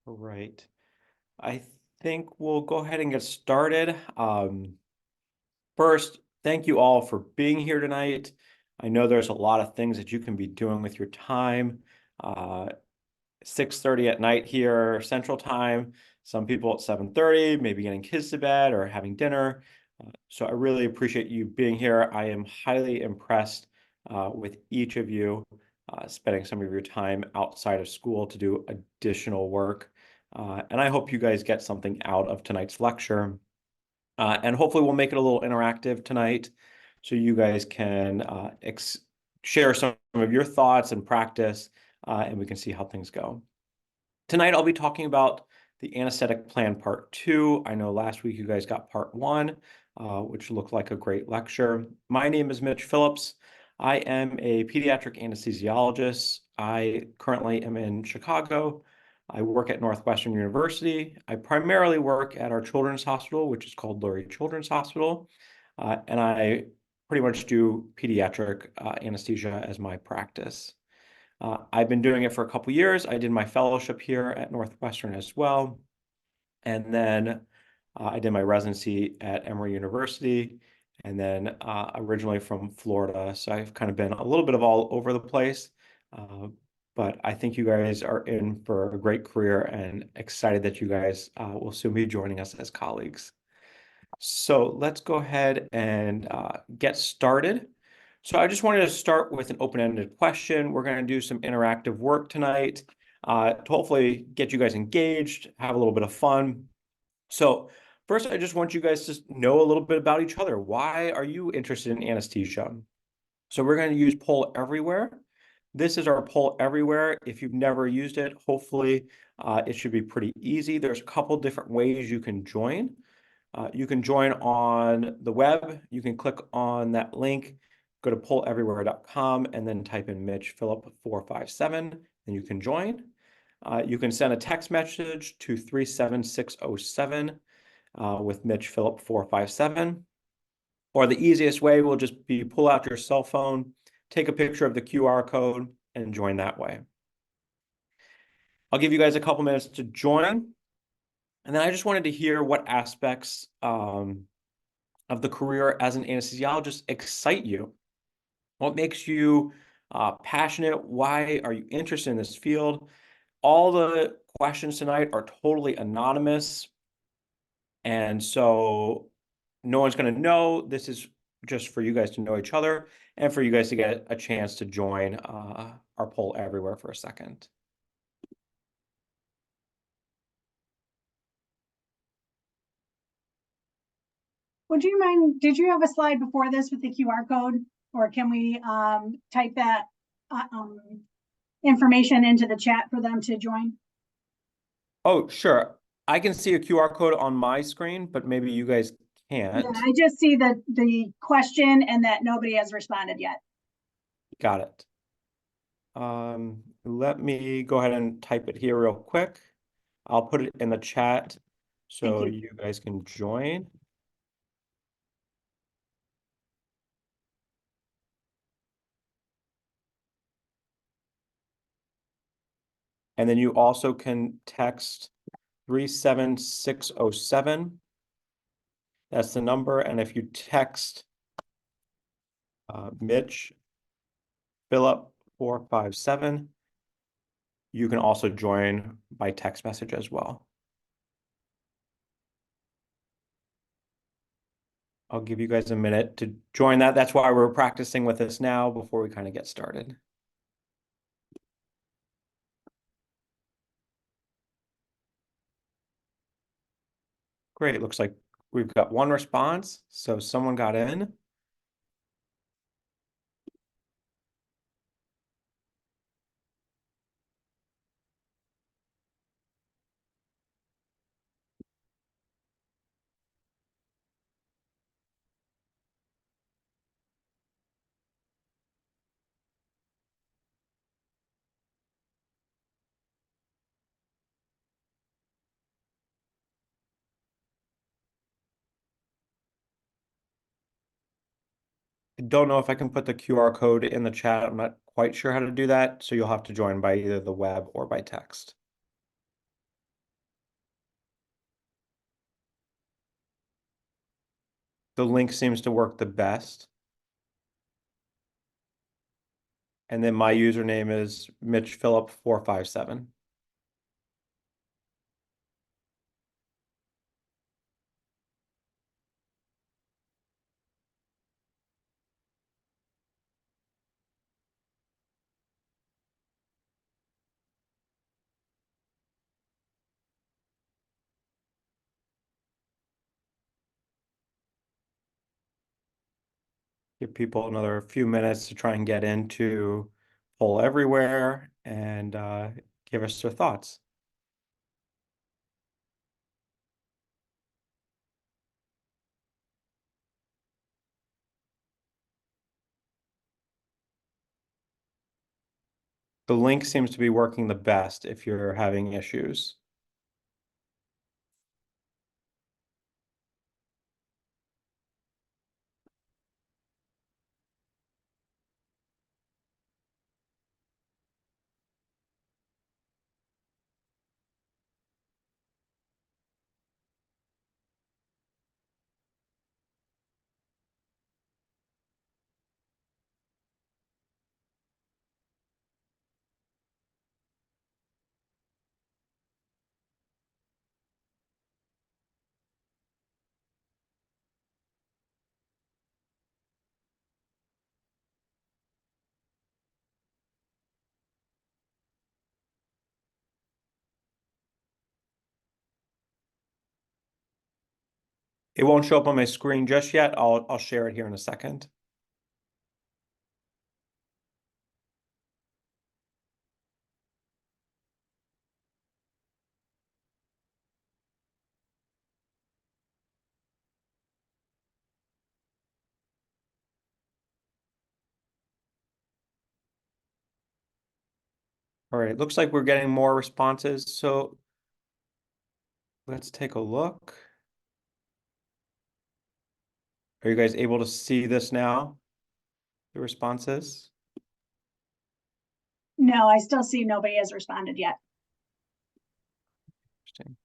Right. I think we'll go ahead and get started. First, thank you all for being here tonight. I know there's a lot of things that you can be doing with your time. 6:30 at night here, Central Time. Some people at 7:30, maybe getting kids to bed or having dinner. So I really appreciate you being here. I am highly impressed with each of you spending some of your time outside of school to do additional work. And I hope you guys get something out of tonight's lecture. And hopefully we'll make it a little interactive tonight so you guys can share some of your thoughts and practice, and we can see how things go. Tonight I'll be talking about the anesthetic plan part 2. I know last week you guys got part 1, which looked like a great lecture. My name is Mitch Phillips. I am a pediatric anesthesiologist. I currently am in Chicago. I work at Northwestern University. I primarily work at our children's hospital, which is called Lurie Children's Hospital. And I pretty much do pediatric anesthesia as my practice. I've been doing it for a couple years. I did my fellowship here at Northwestern as well. And then I did my residency at Emory University, and then originally from Florida. So I've kind of been a little bit of all over the place. But I think you guys are in for a great career and excited that you guys will soon be joining us as colleagues. So let's go ahead and get started. So I just wanted to start with an open-ended question. We're going to do some interactive work tonight to hopefully get you guys engaged, have a little bit of fun. So first, I just want you guys to know a little bit about each other. Why are you interested in anesthesia? So we're going to use Poll Everywhere. This is our Poll Everywhere. If you've never used it, hopefully it should be pretty easy. There's a couple different ways you can join. You can join on the web. You can click on that link, go to polleverywhere.com, and then type in Mitch Phillip 457, and you can join. You can send a text message to 37607 with Mitch Phillip 457. Or the easiest way will just be pull out your cell phone, take a picture of the QR code, and join that way. I'll give you guys a couple minutes to join. And then I just wanted to hear what aspects of the career as an anesthesiologist excite you. What makes you passionate? Why are you interested in this field? All the questions tonight are totally anonymous. And so no one's going to know. This is just for you guys to know each other and for you guys to get a chance to join our Poll Everywhere for a second. Would you mind, did you have a slide before this with the QR code, or can we type that information into the chat for them to join? Oh, sure. I can see a QR code on my screen, but maybe you guys can't. Yeah, I just see the question and that nobody has responded yet. Got it. Let me go ahead and type it here real quick. I'll put it in the chat so you guys can join. And then you also can text 37607. That's the number. And if you text Mitch Phillip 457, you can also join by text message as well. I'll give you guys a minute to join that. That's why we're practicing with this now before we kind of get started. Great. It looks like we've got one response. So someone got in. I don't know if I can put the QR code in the chat. I'm not quite sure how to do that. So you'll have to join by either the web or by text. The link seems to work the best. And then my username is Mitch Phillip 457. Give people another few minutes to try and get into Poll Everywhere and give us their thoughts. The link seems to be working the best if you're having issues. It won't show up on my screen just yet. I'll share it here in a second. All right, looks like we're getting more responses. So let's take a look. Are you guys able to see this now? The responses? No, I still see nobody has responded yet. Interesting.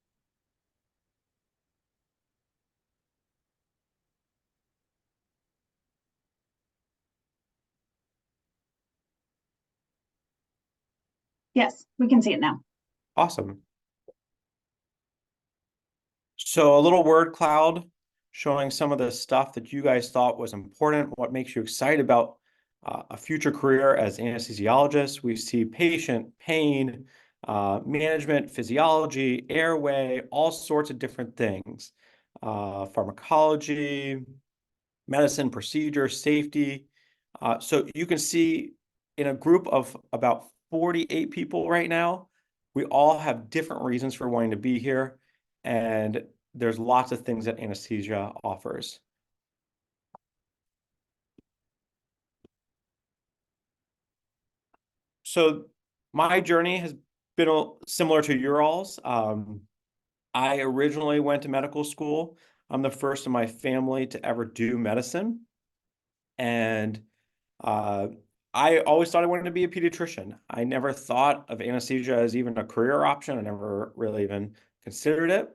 Yes, we can see it now. Awesome. So a little word cloud showing some of the stuff that you guys thought was important, what makes you excited about a future career as anesthesiologists. We see patient, pain, management, physiology, airway, all sorts of different things. Pharmacology, medicine, procedure, safety. So you can see in a group of about 48 people right now, we all have different reasons for wanting to be here. And there's lots of things that anesthesia offers. So my journey has been similar to your all's. I originally went to medical school. I'm the first in my family to ever do medicine. And uh, I always thought I wanted to be a pediatrician. I never thought of anesthesia as even a career option. I never really even considered it.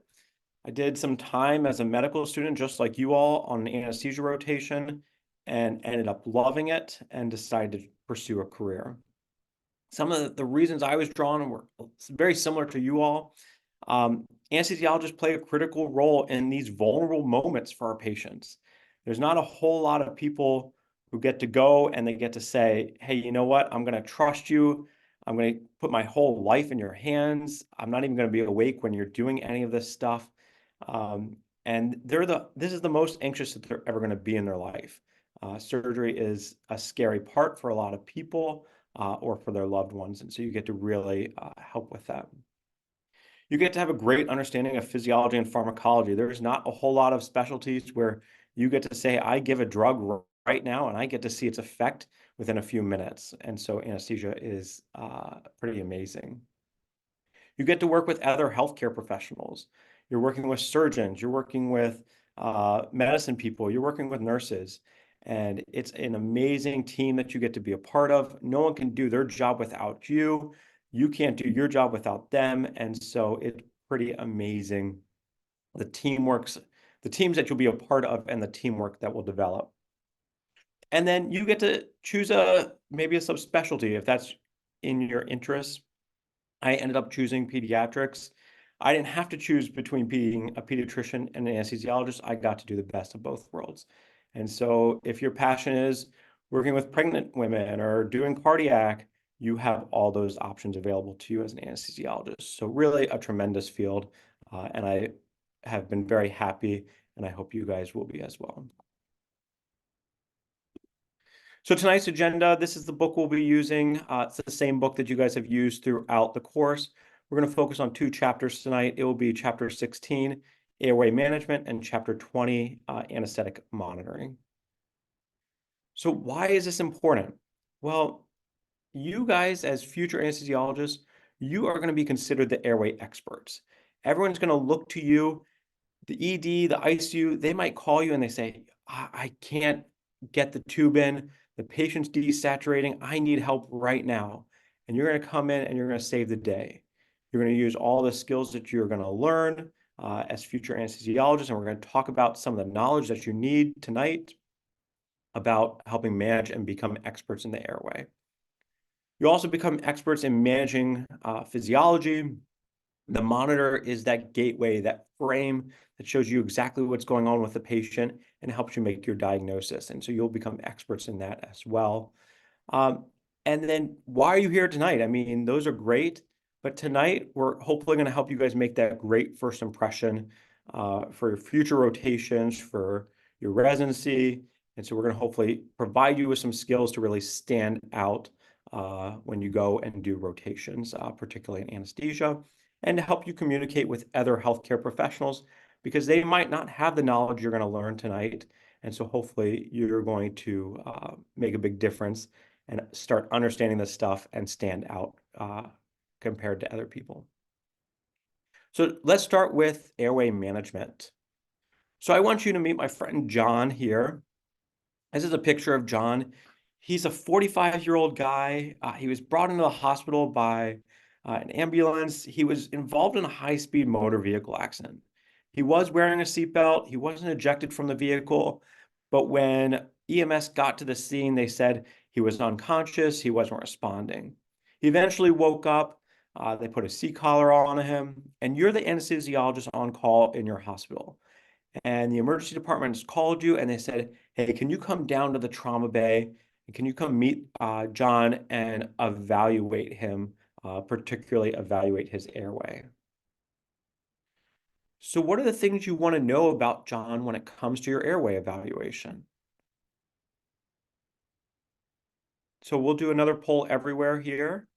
I did some time as a medical student, just like you all, on an anesthesia rotation and ended up loving it and decided to pursue a career. Some of the reasons I was drawn were very similar to you all. Anesthesiologists play a critical role in these vulnerable moments for our patients. There's not a whole lot of people who get to go and they get to say, hey, you know what? I'm going to trust you. I'm going to put my whole life in your hands. I'm not even going to be awake when you're doing any of this stuff. And this is the most anxious that they're ever going to be in their life. Surgery is a scary part for a lot of people or for their loved ones. And so you get to really help with that. You get to have a great understanding of physiology and pharmacology. There's not a whole lot of specialties where you get to say, I give a drug right now, and I get to see its effect within a few minutes. And so anesthesia is pretty amazing. You get to work with other healthcare professionals. You're working with surgeons, you're working with medicine people, you're working with nurses. And it's an amazing team that you get to be a part of. No one can do their job without you. You can't do your job without them. And so it's pretty amazing. The the teams that you'll be a part of, and the teamwork that will develop. And then you get to choose maybe a subspecialty if that's in your interest. I ended up choosing pediatrics. I didn't have to choose between being a pediatrician and an anesthesiologist. I got to do the best of both worlds. And so if your passion is working with pregnant women or doing cardiac, you have all those options available to you as an anesthesiologist. So really a tremendous field. And I have been very happy, and I hope you guys will be as well. So tonight's agenda, this is the book we'll be using. It's the same book that you guys have used throughout the course. We're going to focus on 2 chapters tonight. It will be chapter 16, airway management, and chapter 20, anesthetic monitoring. So why is this important? Well, you guys as future anesthesiologists, you are going to be considered the airway experts. Everyone's going to look to you. The ED, the ICU, they might call you and they say, I can't get the tube in. The patient's desaturating. I need help right now. And you're going to come in and you're going to save the day. You're going to use all the skills that you're going to learn as future anesthesiologists. And we're going to talk about some of the knowledge that you need tonight about helping manage and become experts in the airway. You also become experts in managing physiology. The monitor is that gateway, that frame that shows you exactly what's going on with the patient and helps you make your diagnosis. And so you'll become experts in that as well. And then why are you here tonight? I mean, those are great, but tonight we're hopefully going to help you guys make that great first impression for your future rotations, for your residency. And so we're going to hopefully provide you with some skills to really stand out when you go and do rotations, particularly in anesthesia, and to help you communicate with other healthcare professionals because they might not have the knowledge you're going to learn tonight. And so hopefully you're going to make a big difference and start understanding this stuff and stand out compared to other people. So let's start with airway management. So I want you to meet my friend John here. This is a picture of John. He's a 45-year-old guy. He was brought into the hospital by an ambulance. He was involved in a high-speed motor vehicle accident. He was wearing a seatbelt. He wasn't ejected from the vehicle. But when EMS got to the scene, they said he was unconscious. He wasn't responding. He eventually woke up. They put a C-collar on him. And you're the anesthesiologist on call in your hospital. And the emergency department has called you and they said, hey, can you come down to the trauma bay? And can you come meet John and evaluate him, particularly evaluate his airway? So what are the things you want to know about John when it comes to your airway evaluation? So we'll do another poll everywhere here.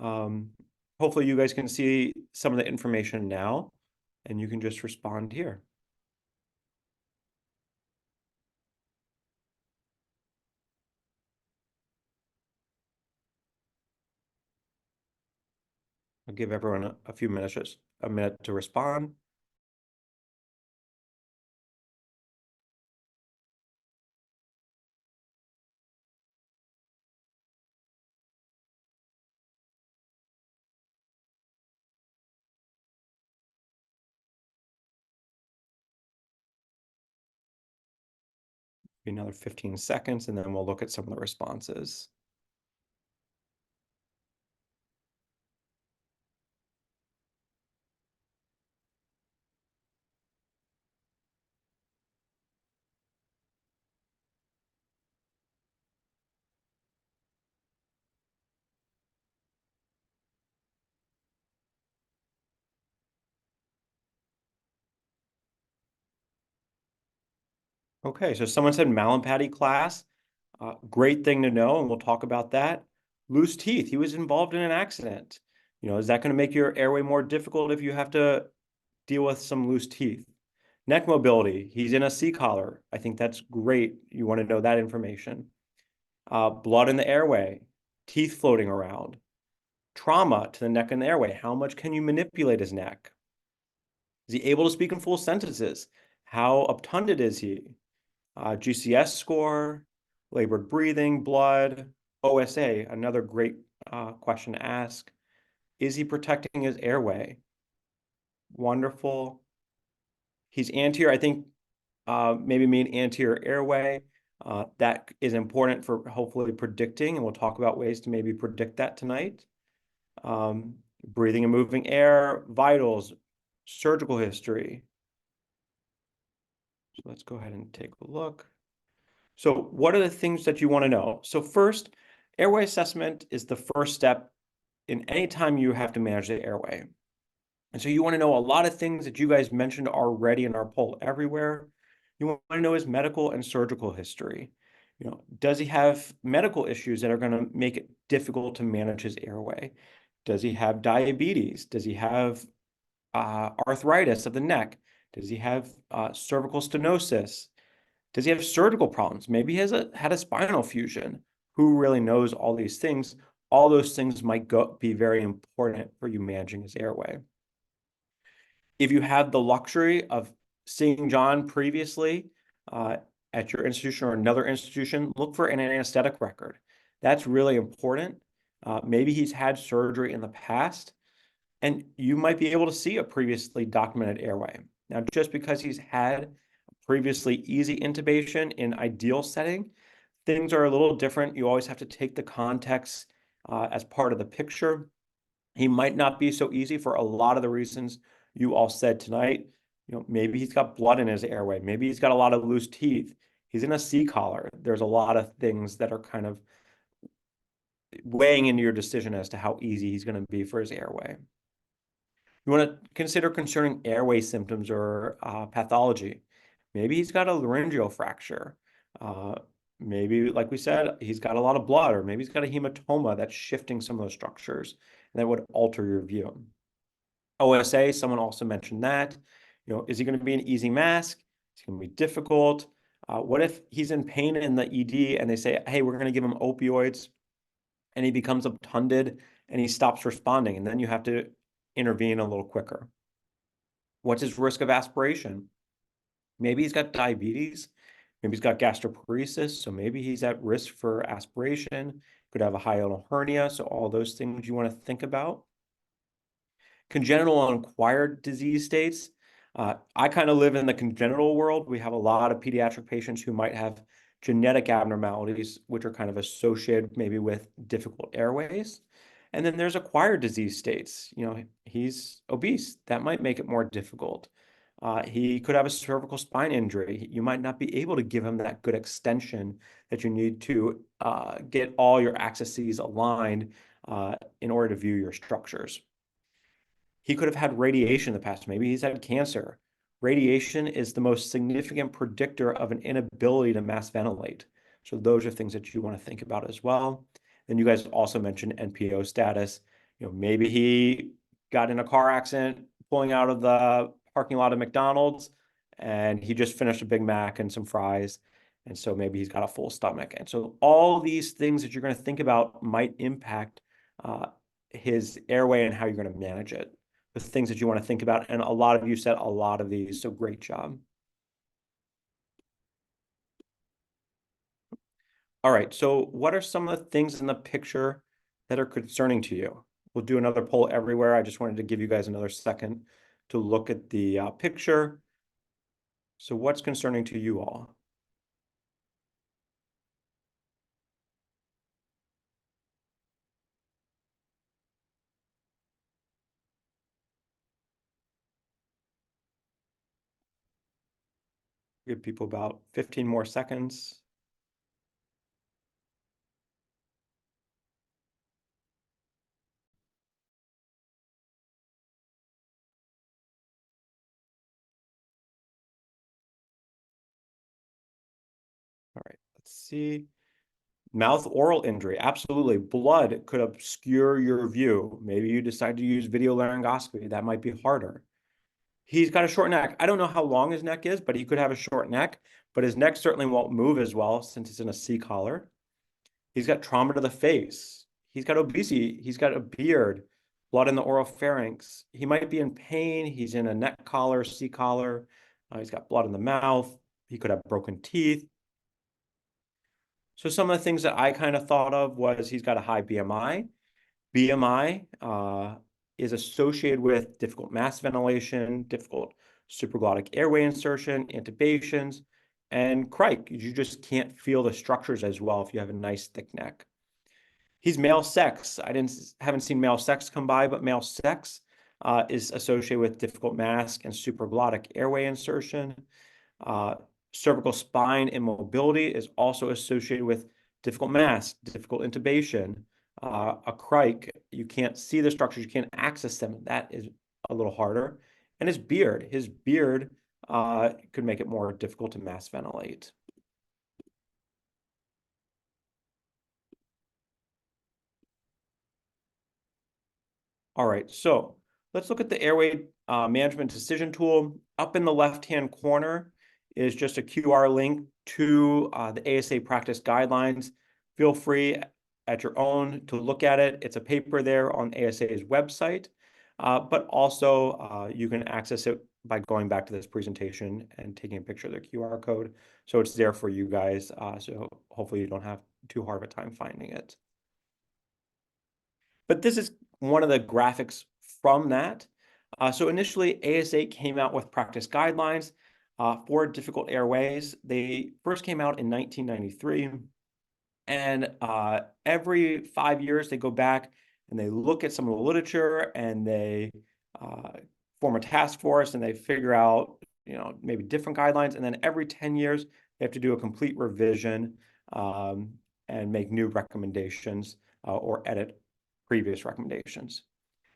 Hopefully you guys can see some of the information now and you can just respond here. I'll give everyone a few minutes, just a minute to respond. Another 15 seconds, and then we'll look at some of the responses. Okay, so someone said Malampati class. Great thing to know, and we'll talk about that. Loose teeth. He was involved in an accident. Is that going to make your airway more difficult if you have to deal with some loose teeth? Neck mobility. He's in a C-collar. I think that's great. You want to know that information. Blood in the airway. Teeth floating around. Trauma to the neck and the airway. How much can you manipulate his neck? Is he able to speak in full sentences? How obtunded is he? GCS score, labored breathing, blood, OSA, another great question to ask. Is he protecting his airway? Wonderful. He's anterior. I think maybe mean anterior airway. That is important for hopefully predicting, and we'll talk about ways to maybe predict that tonight. Breathing and moving air, vitals, surgical history. So let's go ahead and take a look. So what are the things that you want to know? So first, airway assessment is the first step in any time you have to manage the airway. And so you want to know a lot of things that you guys mentioned already in our poll everywhere. You want to know his medical and surgical history. Does he have medical issues that are going to make it difficult to manage his airway? Does he have diabetes? Does he have arthritis of the neck? Does he have cervical stenosis? Does he have surgical problems? Maybe he had a spinal fusion. Who really knows all these things? All those things might be very important for you managing his airway. If you have the luxury of seeing John previously at your institution or another institution, look for an anesthetic record. That's really important. Maybe he's had surgery in the past, and you might be able to see a previously documented airway. Now, just because he's had previously easy intubation in ideal setting, things are a little different. You always have to take the context as part of the picture. He might not be so easy for a lot of the reasons you all said tonight. Maybe he's got blood in his airway. Maybe he's got a lot of loose teeth. He's in a C-collar. There's a lot of things that are kind of weighing into your decision as to how easy he's going to be for his airway. You want to consider concerning airway symptoms or pathology. Maybe he's got a laryngeal fracture. Maybe, like we said, he's got a lot of blood, or maybe he's got a hematoma that's shifting some of those structures, and that would alter your view. OSA, someone also mentioned that. Is he going to be an easy mask? Is he going to be difficult? What if he's in pain in the ED and they say, hey, we're going to give him opioids, and he becomes obtunded and he stops responding, and then you have to intervene a little quicker? What's his risk of aspiration? Maybe he's got diabetes. Maybe he's got gastroparesis, so maybe he's at risk for aspiration. Could have a hiatal hernia, so all those things you want to think about. Congenital and acquired disease states. I kind of live in the congenital world. We have a lot of pediatric patients who might have genetic abnormalities, which are kind of associated maybe with difficult airways. And then there's acquired disease states. He's obese. That might make it more difficult. He could have a cervical spine injury. You might not be able to give him that good extension that you need to get all your axes aligned in order to view your structures. He could have had radiation in the past. Maybe he's had cancer. Radiation is the most significant predictor of an inability to mass ventilate. So those are things that you want to think about as well. Then you guys also mentioned NPO status. Maybe he got in a car accident pulling out of the parking lot of McDonald's, and he just finished a Big Mac and some fries. And so maybe he's got a full stomach. And so all these things that you're going to think about might impact his airway and how you're going to manage it. The things that you want to think about. And a lot of you said a lot of these, so great job. All right, so what are some of the things in the picture that are concerning to you? We'll do another poll everywhere. I just wanted to give you guys another second to look at the picture. So what's concerning to you all? Give people about 15 more seconds. All right, let's see. Mouth oral injury, absolutely. Blood could obscure your view. Maybe you decide to use video laryngoscopy. That might be harder. He's got a short neck. I don't know how long his neck is, but he could have a short neck, but his neck certainly won't move as well since it's in a C-collar. He's got trauma to the face. He's got obesity. He's got a beard, blood in the oropharynx. He might be in pain. He's in a neck collar, C-collar. He's got blood in the mouth. He could have broken teeth. So some of the things that I kind of thought of was he's got a high BMI. BMI is associated with difficult mass ventilation, difficult supraglottic airway insertion, intubations, and cric. You just can't feel the structures as well if you have a nice thick neck. He's male sex. Haven't seen male sex come by, but male sex is associated with difficult mask and supraglottic airway insertion. Uh, Cervical spine immobility is also associated with difficult mask, difficult intubation, a cric. You can't see the structures, you can't access them. That is a little harder. And his beard could make it more difficult to mask ventilate. All right, so let's look at the airway management decision tool. Up in the left-hand corner is just a QR link to the ASA practice guidelines. Feel free at your own to look at it. It's a paper there on ASA's website, but also you can access it by going back to this presentation and taking a picture of the QR code. So it's there for you guys. So hopefully you don't have too hard of a time finding it. But this is one of the graphics from that. So initially, ASA came out with practice guidelines for difficult airways. They first came out in 1993. And every 5 years, they go back and they look at some of the literature and they form a task force and they figure out, maybe different guidelines. And then every 10 years, they have to do a complete revision and make new recommendations or edit previous recommendations.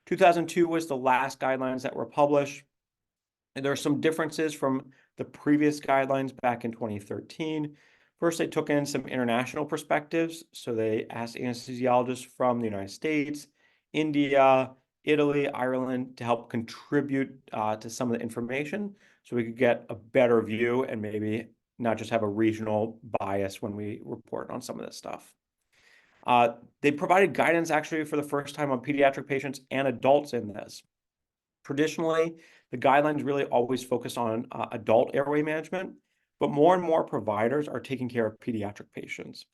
2002 was the last guidelines that were published. And there are some differences from the previous guidelines back in 2013. First, they took in some international perspectives. So they asked anesthesiologists from the United States, India, Italy, Ireland to help contribute to some of the information so we could get a better view and maybe not just have a regional bias when we report on some of this stuff. They provided guidance actually for the first time on pediatric patients and adults in this. Traditionally, the guidelines really always focus on adult airway management, but more and more providers are taking care of pediatric patients.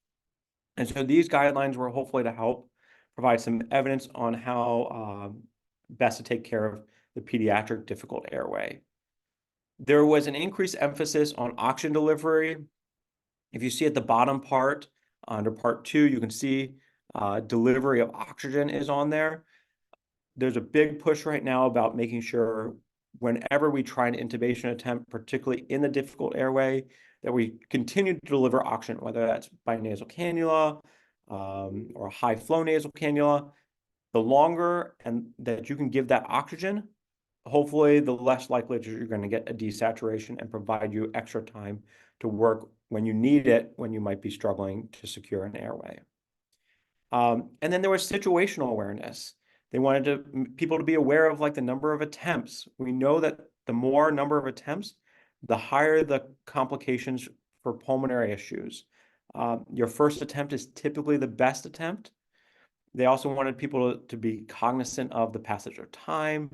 And so these guidelines were hopefully to help provide some evidence on how best to take care of the pediatric difficult airway. There was an increased emphasis on oxygen delivery. If you see at the bottom part, under part 2, you can see delivery of oxygen is on there. There's a big push right now about making sure whenever we try an intubation attempt, particularly in the difficult airway, that we continue to deliver oxygen, whether that's by nasal cannula or a high flow nasal cannula. The longer and that you can give that oxygen, hopefully the less likely that you're going to get a desaturation and provide you extra time to work when you need it, when you might be struggling to secure an airway. And then there was situational awareness. They wanted people to be aware of like the number of attempts. We know that the more number of attempts, the higher the complications for pulmonary issues. Your first attempt is typically the best attempt. They also wanted people to be cognizant of the passage of time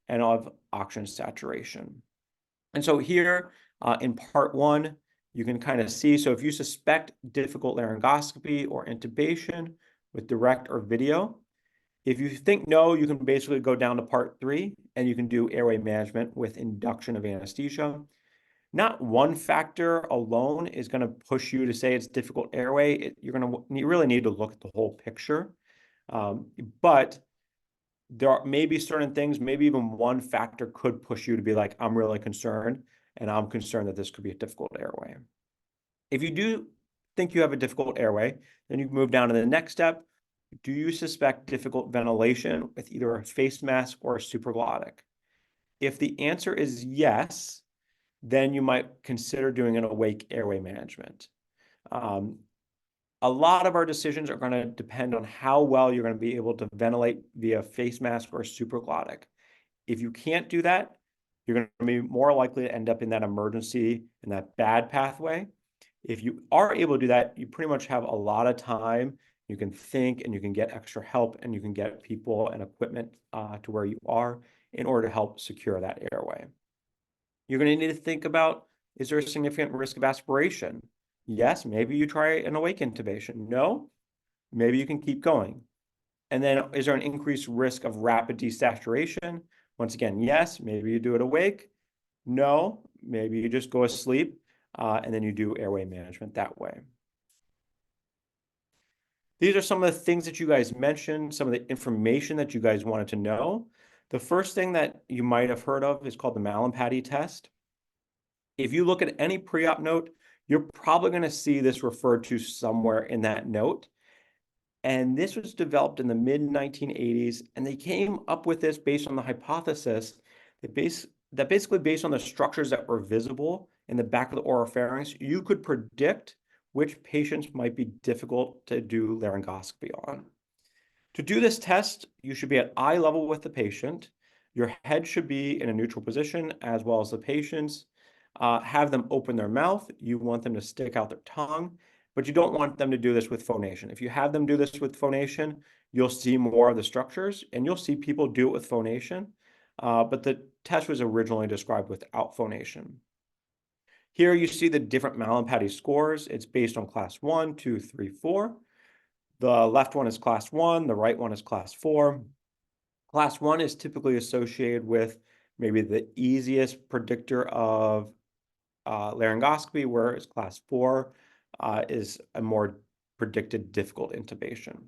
and of oxygen saturation. And so here in part 1, you can kind of see, so if you suspect difficult laryngoscopy or intubation with direct or video, if you think no, you can basically go down to part 3 and you can do airway management with induction of anesthesia. Not one factor alone is going to push you to say it's difficult airway. You really need to look at the whole picture. But there are maybe certain things, maybe even one factor could push you to be like, I'm really concerned, and I'm concerned that this could be a difficult airway. If you do think you have a difficult airway, then you move down to the next step. Do you suspect difficult ventilation with either a face mask or a supraglottic? If the answer is yes, then you might consider doing an awake airway management. A lot of our decisions are going to depend on how well you're going to be able to ventilate via face mask or supraglottic. If you can't do that, you're going to be more likely to end up in that emergency and that bad pathway. If you are able to do that, you pretty much have a lot of time. You can think and you can get extra help and you can get people and equipment to where you are in order to help secure that airway. You're going to need to think about, is there a significant risk of aspiration? Yes, maybe you try an awake intubation. No, maybe you can keep going. And then is there an increased risk of rapid desaturation? Once again, yes, maybe you do it awake. No, maybe you just go asleep and then you do airway management that way. These are some of the things that you guys mentioned, some of the information that you guys wanted to know. The first thing that you might have heard of is called the Mallampati test. If you look at any pre-op note, you're probably going to see this referred to somewhere in that note. And this was developed in the mid-1980s, and they came up with this based on the hypothesis that basically based on the structures that were visible in the back of the oropharynx, you could predict which patients might be difficult to do laryngoscopy on. To do this test, you should be at eye level with the patient. Your head should be in a neutral position as well as the patient's. Have them open their mouth. You want them to stick out their tongue, but you don't want them to do this with phonation. If you have them do this with phonation, you'll see more of the structures, and you'll see people do it with phonation, but the test was originally described without phonation. Here you see the different Mallampati scores. It's based on class 1, 2, 3, 4. The left one is class 1, the right one is class 4. Class 1 is typically associated with maybe the easiest predictor of laryngoscopy, whereas class 4 is a more predicted difficult intubation.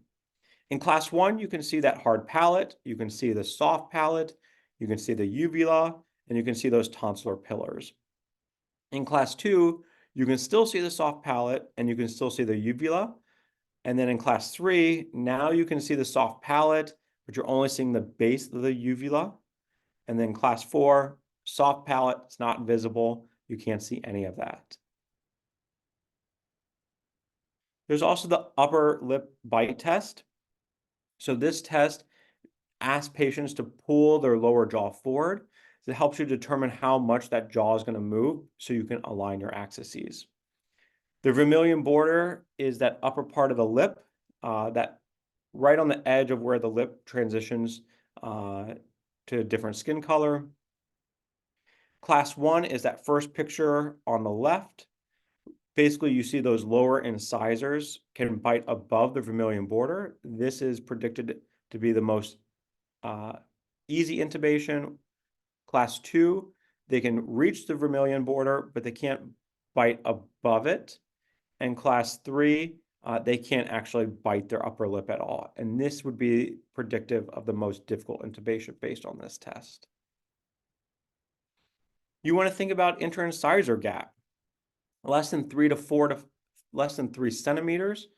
In class 1, you can see that hard palate, you can see the soft palate, you can see the uvula, and you can see those tonsillar pillars. In class 2, you can still see the soft palate and you can still see the uvula. And then in class 3, now you can see the soft palate, but you're only seeing the base of the uvula. And then class 4, soft palate, it's not visible. You can't see any of that. There's also the upper lip bite test. So this test asks patients to pull their lower jaw forward. It helps you determine how much that jaw is going to move so you can align your axes. The vermilion border is that upper part of the lip, that right on the edge of where the lip transitions to a different skin color. Class 1 is that first picture on the left. Basically, you see those lower incisors can bite above the vermilion border. This is predicted to be the most easy intubation. Class 2, they can reach the vermilion border, but they can't bite above it. And class 3, they can't actually bite their upper lip at all. And this would be predictive of the most difficult intubation based on this test. You want to think about interincisor gap. Less than 3 centimeters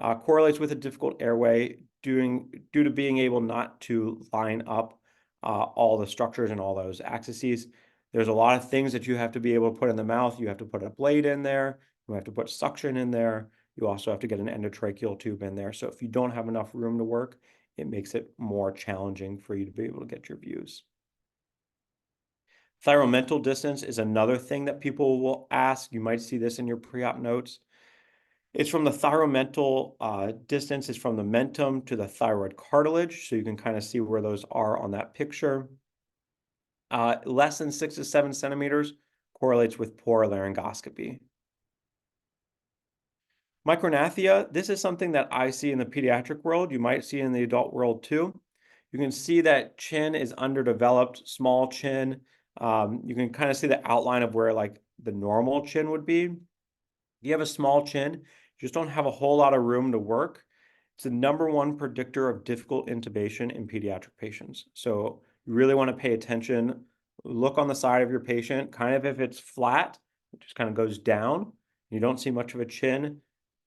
correlates with a difficult airway due to being able not to line up all the structures and all those axes. There's a lot of things that you have to be able to put in the mouth. You have to put a blade in there. You have to put suction in there. You also have to get an endotracheal tube in there. So if you don't have enough room to work, it makes it more challenging for you to be able to get your views. Thyromental distance is another thing that people will ask. You might see this in your pre-op notes. It's from the thyromental distance is from the mentum to the thyroid cartilage. So you can kind of see where those are on that picture. Less than 6 to 7 centimeters correlates with poor laryngoscopy. Micrognathia, this is something that I see in the pediatric world. You might see in the adult world too. You can see that chin is underdeveloped, small chin. You can kind of see the outline of where like the normal chin would be. If you have a small chin, you just don't have a whole lot of room to work. It's the #1 predictor of difficult intubation in pediatric patients. So you really want to pay attention. Look on the side of your patient, kind of if it's flat, it just kind of goes down. You don't see much of a chin,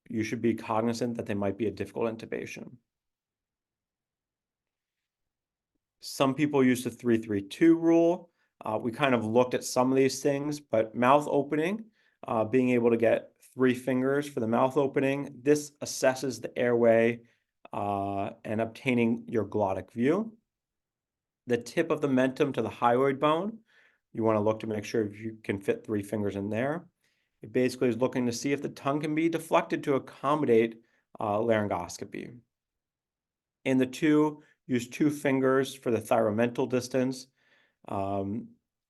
you should be cognizant that they might be a difficult intubation. Some people use the 3-3-2 rule. We kind of looked at some of these things, but mouth opening, being able to get 3 fingers for the mouth opening, this assesses the airway and obtaining your glottic view. The tip of the mentum to the hyoid bone, you want to look to make sure if you can fit 3 fingers in there. It basically is looking to see if the tongue can be deflected to accommodate laryngoscopy. In the 2, use 2 fingers for the thyromental distance.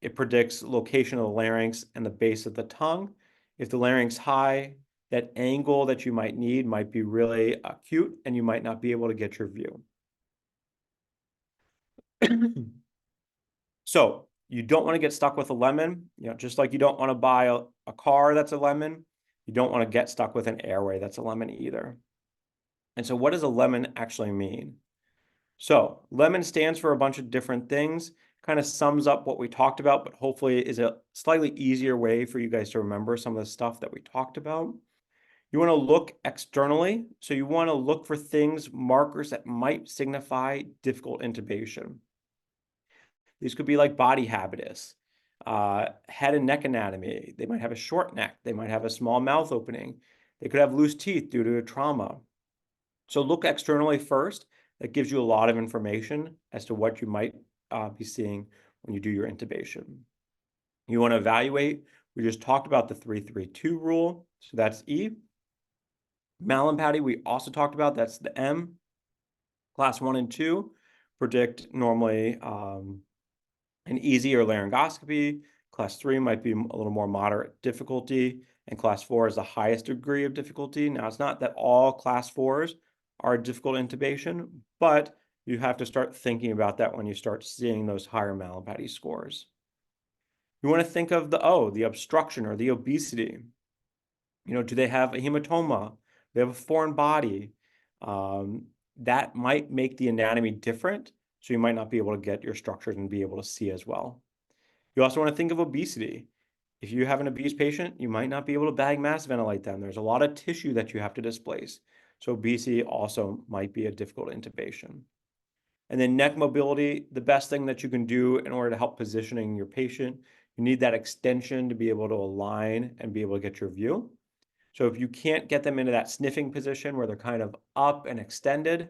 It predicts location of the larynx and the base of the tongue. If the larynx high, that angle that you might need might be really acute and you might not be able to get your view. So you don't want to get stuck with a lemon, just like you don't want to buy a car that's a lemon, you don't want to get stuck with an airway that's a lemon either. And so what does a lemon actually mean? So lemon stands for a bunch of different things, kind of sums up what we talked about, but hopefully is a slightly easier way for you guys to remember some of the stuff that we talked about. You want to look externally. So you want to look for things, markers that might signify difficult intubation. These could be like body habitus, head and neck anatomy. They might have a short neck. They might have a small mouth opening. They could have loose teeth due to a trauma. So look externally first. That gives you a lot of information as to what you might be seeing when you do your intubation. You want to evaluate. We just talked about the 3-3-2 rule. So that's E. Mallampati, we also talked about, that's the M. Class 1 and 2 predict normally an easy or laryngoscopy. Class 3 might be a little more moderate difficulty, and class 4 is the highest degree of difficulty. Now, it's not that all class 4s are difficult intubation, but you have to start thinking about that when you start seeing those higher Mallampati scores. You want to think of the O, the obstruction or the obesity. Do they have a hematoma? Do they have a foreign body? That might make the anatomy different, so you might not be able to get your structures and be able to see as well. You also want to think of obesity. If you have an obese patient, you might not be able to bag mass ventilate them. There's a lot of tissue that you have to displace. So obesity also might be a difficult intubation. And then neck mobility, the best thing that you can do in order to help positioning your patient, you need that extension to be able to align and be able to get your view. So if you can't get them into that sniffing position where they're kind of up and extended,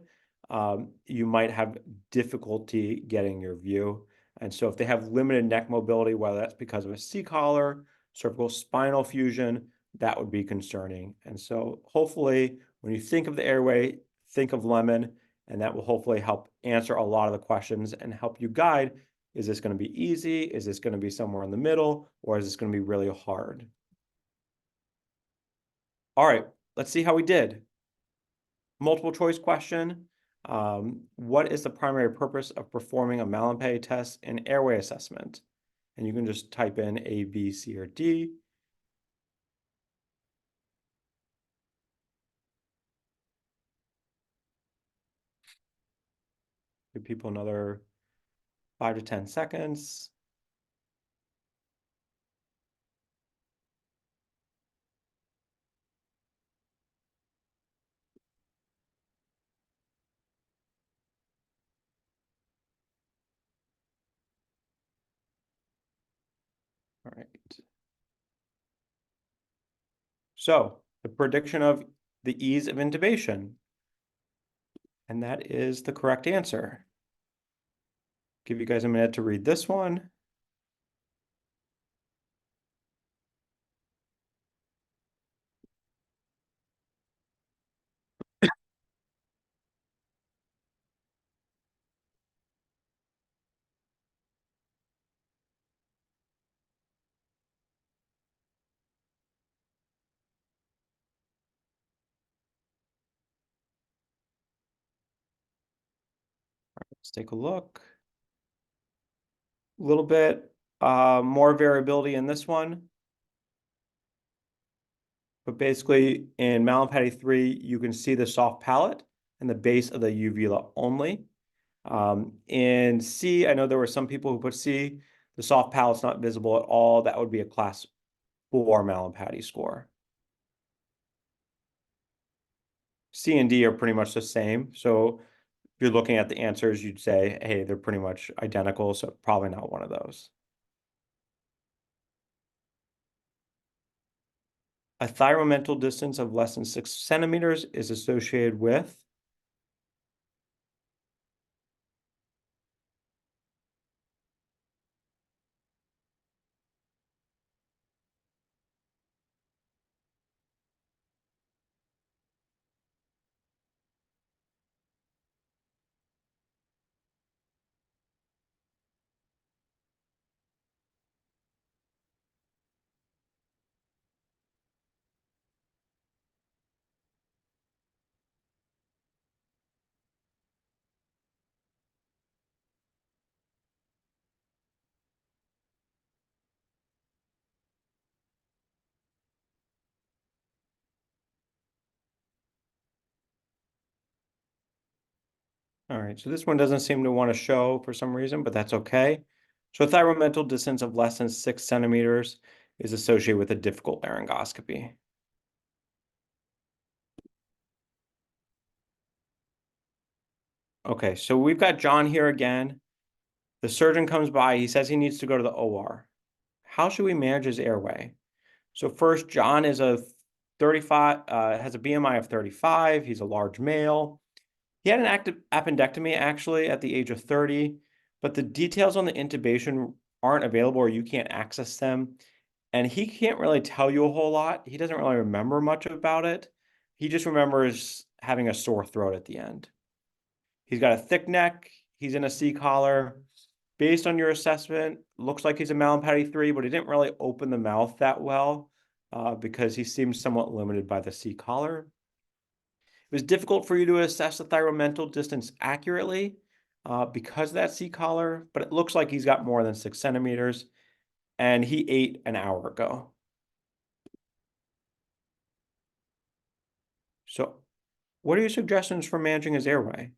you might have difficulty getting your view. And so if they have limited neck mobility, whether that's because of a C-collar, cervical spinal fusion, that would be concerning. And so hopefully when you think of the airway, think of lemon, and that will hopefully help answer a lot of the questions and help you guide, is this going to be easy? Is this going to be somewhere in the middle? Or is this going to be really hard? All right, let's see how we did. Multiple choice question. What is the primary purpose of performing a Mallampati test and airway assessment? And you can just type in A, B, C, or D. Give people another 5 to 10 seconds. All right. So the prediction of the ease of intubation. And that is the correct answer. Give you guys a minute to read this one. Let's take a look. A little bit more variability in this one. But basically in Mallampati 3, you can see the soft palate and the base of the uvula only. In C, I know there were some people who put C, the soft palate's not visible at all. That would be a class 4 Mallampati score. C and D are pretty much the same. So if you're looking at the answers, you'd say, hey, they're pretty much identical. So probably not one of those. A thyromental distance of less than 6 centimeters is associated with All right, so this one doesn't seem to want to show for some reason, but that's okay. So thyromental distance of less than 6 centimeters is associated with a difficult laryngoscopy. Okay, so we've got John here again. The surgeon comes by, he says he needs to go to the OR. How should we manage his airway? So first, John is a 35, has a BMI of 35. He's a large male. He had an active appendectomy actually at the age of 30, but the details on the intubation aren't available or you can't access them. And he can't really tell you a whole lot. He doesn't really remember much about it. He just remembers having a sore throat at the end. He's got a thick neck. He's in a C collar. Based on your assessment, looks like he's a Mallampati 3, but he didn't really open the mouth that well because he seems somewhat limited by the C collar. It was difficult for you to assess the thyromental distance accurately because of that C collar, but it looks like he's got more than 6 centimeters, and he ate an hour ago. So what are your suggestions for managing his airway?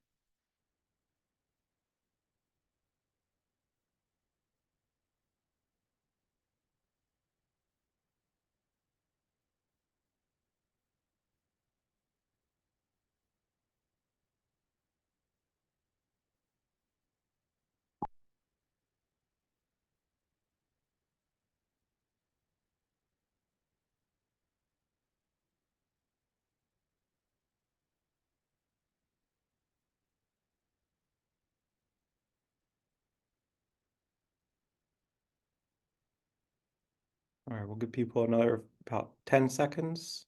All right, we'll give people another about 10 seconds.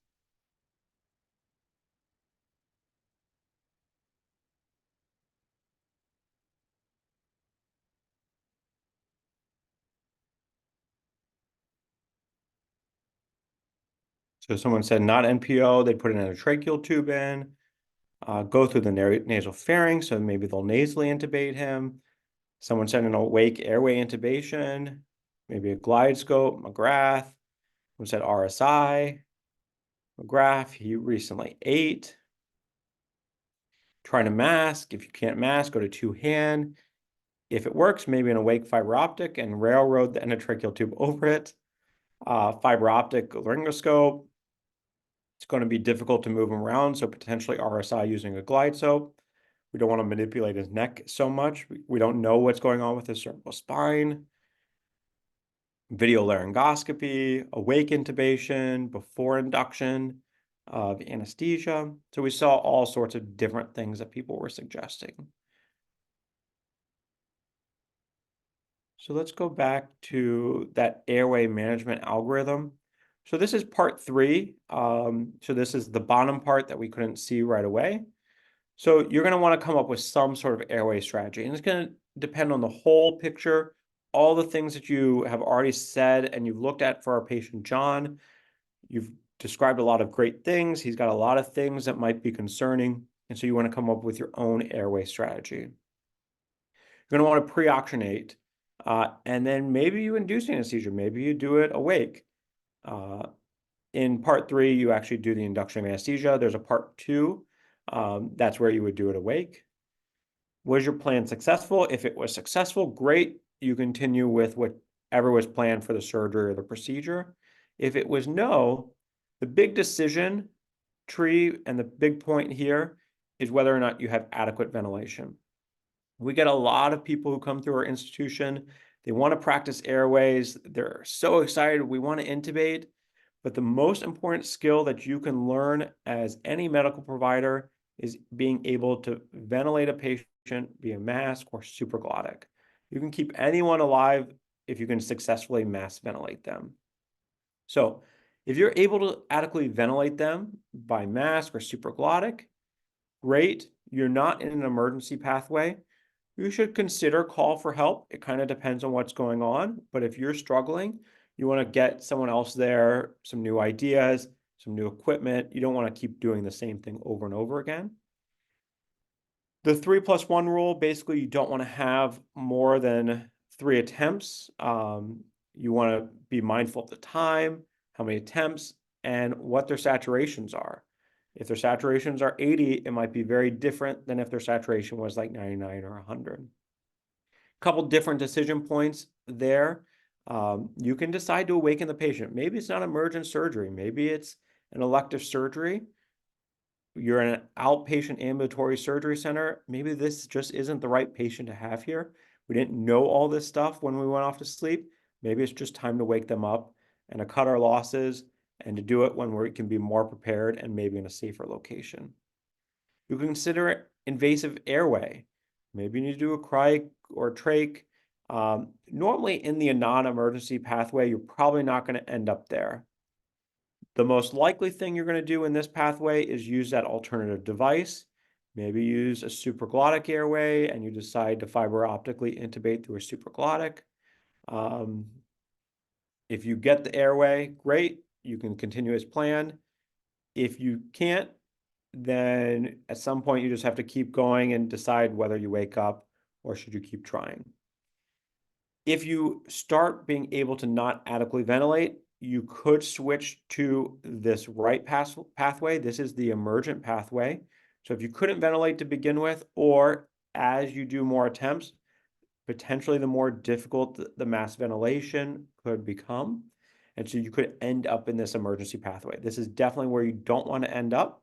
So someone said not NPO, they put in a tracheal tube in, go through the nasal pharynx, so maybe they'll nasally intubate him. Someone said an awake airway intubation, maybe a glide scope, McGrath. Someone said RSI, McGrath, he recently ate. Trying to mask, if you can't mask, go to two-hand. If it works, maybe an awake fiber optic and railroad the endotracheal tube over it. Fiber optic laryngoscope. It's going to be difficult to move him around, so potentially RSI using a glide soap. We don't want to manipulate his neck so much. We don't know what's going on with his cervical spine. Video laryngoscopy, awake intubation, before induction of anesthesia. So we saw all sorts of different things that people were suggesting. So let's go back to that airway management algorithm. So this is part 3. So this is the bottom part that we couldn't see right away. So you're going to want to come up with some sort of airway strategy, and it's going to depend on the whole picture, all the things that you have already said and you've looked at for our patient John. You've described a lot of great things. He's got a lot of things that might be concerning, and so you want to come up with your own airway strategy. You're going to want to pre-oxygenate, and then maybe you induce anesthesia. Maybe you do it awake. In part 3, you actually do the induction of anesthesia. There's a part 2. That's where you would do it awake. Was your plan successful? If it was successful, great. You continue with whatever was planned for the surgery or the procedure. If it was no, the big decision tree and the big point here is whether or not you have adequate ventilation. We get a lot of people who come through our institution. They want to practice airways. They're so excited. We want to intubate. But the most important skill that you can learn as any medical provider is being able to ventilate a patient via mask or supraglottic. You can keep anyone alive if you can successfully mask ventilate them. So if you're able to adequately ventilate them by mask or supraglottic, great. You're not in an emergency pathway. You should consider call for help. It kind of depends on what's going on. But if you're struggling, you want to get someone else there, some new ideas, some new equipment. You don't want to keep doing the same thing over and over again. The 3+1 rule, basically, you don't want to have more than 3 attempts. You want to be mindful of the time, how many attempts, and what their saturations are. If their saturations are 80, it might be very different than if their saturation was like 99 or 100. Couple different decision points there. You can decide to awaken the patient. Maybe it's not emergent surgery. Maybe it's an elective surgery. You're in an outpatient ambulatory surgery center. Maybe this just isn't the right patient to have here. We didn't know all this stuff when we went off to sleep. Maybe it's just time to wake them up and to cut our losses and to do it when we can be more prepared and maybe in a safer location. You can consider invasive airway. Maybe you need to do a cryo or trach. Normally in the non-emergency pathway, you're probably not going to end up there. The most likely thing you're going to do in this pathway is use that alternative device. Maybe use a supraglottic airway and you decide to fiber optically intubate through a supraglottic. If you get the airway, great, you can continue as planned. If you can't, then at some point you just have to keep going and decide whether you wake up or should you keep trying. If you start being able to not adequately ventilate, you could switch to this right pathway. This is the emergent pathway. So if you couldn't ventilate to begin with, or as you do more attempts, potentially the more difficult the mass ventilation could become. And so you could end up in this emergency pathway. This is definitely where you don't want to end up.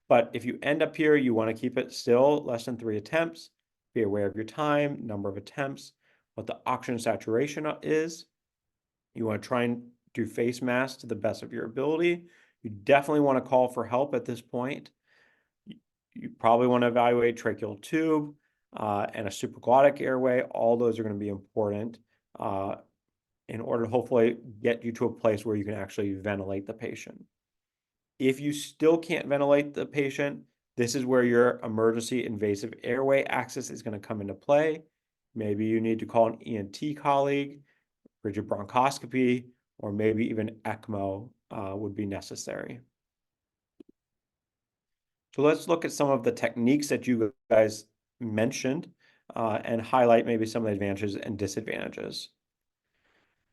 But if you end up here, you want to keep it still less than 3 attempts. Be aware of your time, number of attempts, what the oxygen saturation is. You want to try and do face masks to the best of your ability. You definitely want to call for help at this point. You probably want to evaluate tracheal tube and a supraglottic airway. All those are going to be important in order to hopefully get you to a place where you can actually ventilate the patient. If you still can't ventilate the patient, this is where your emergency invasive airway access is going to come into play. Maybe you need to call an ENT colleague, rigid bronchoscopy, or maybe even ECMO would be necessary. So let's look at some of the techniques that you guys mentioned and highlight maybe some of the advantages and disadvantages.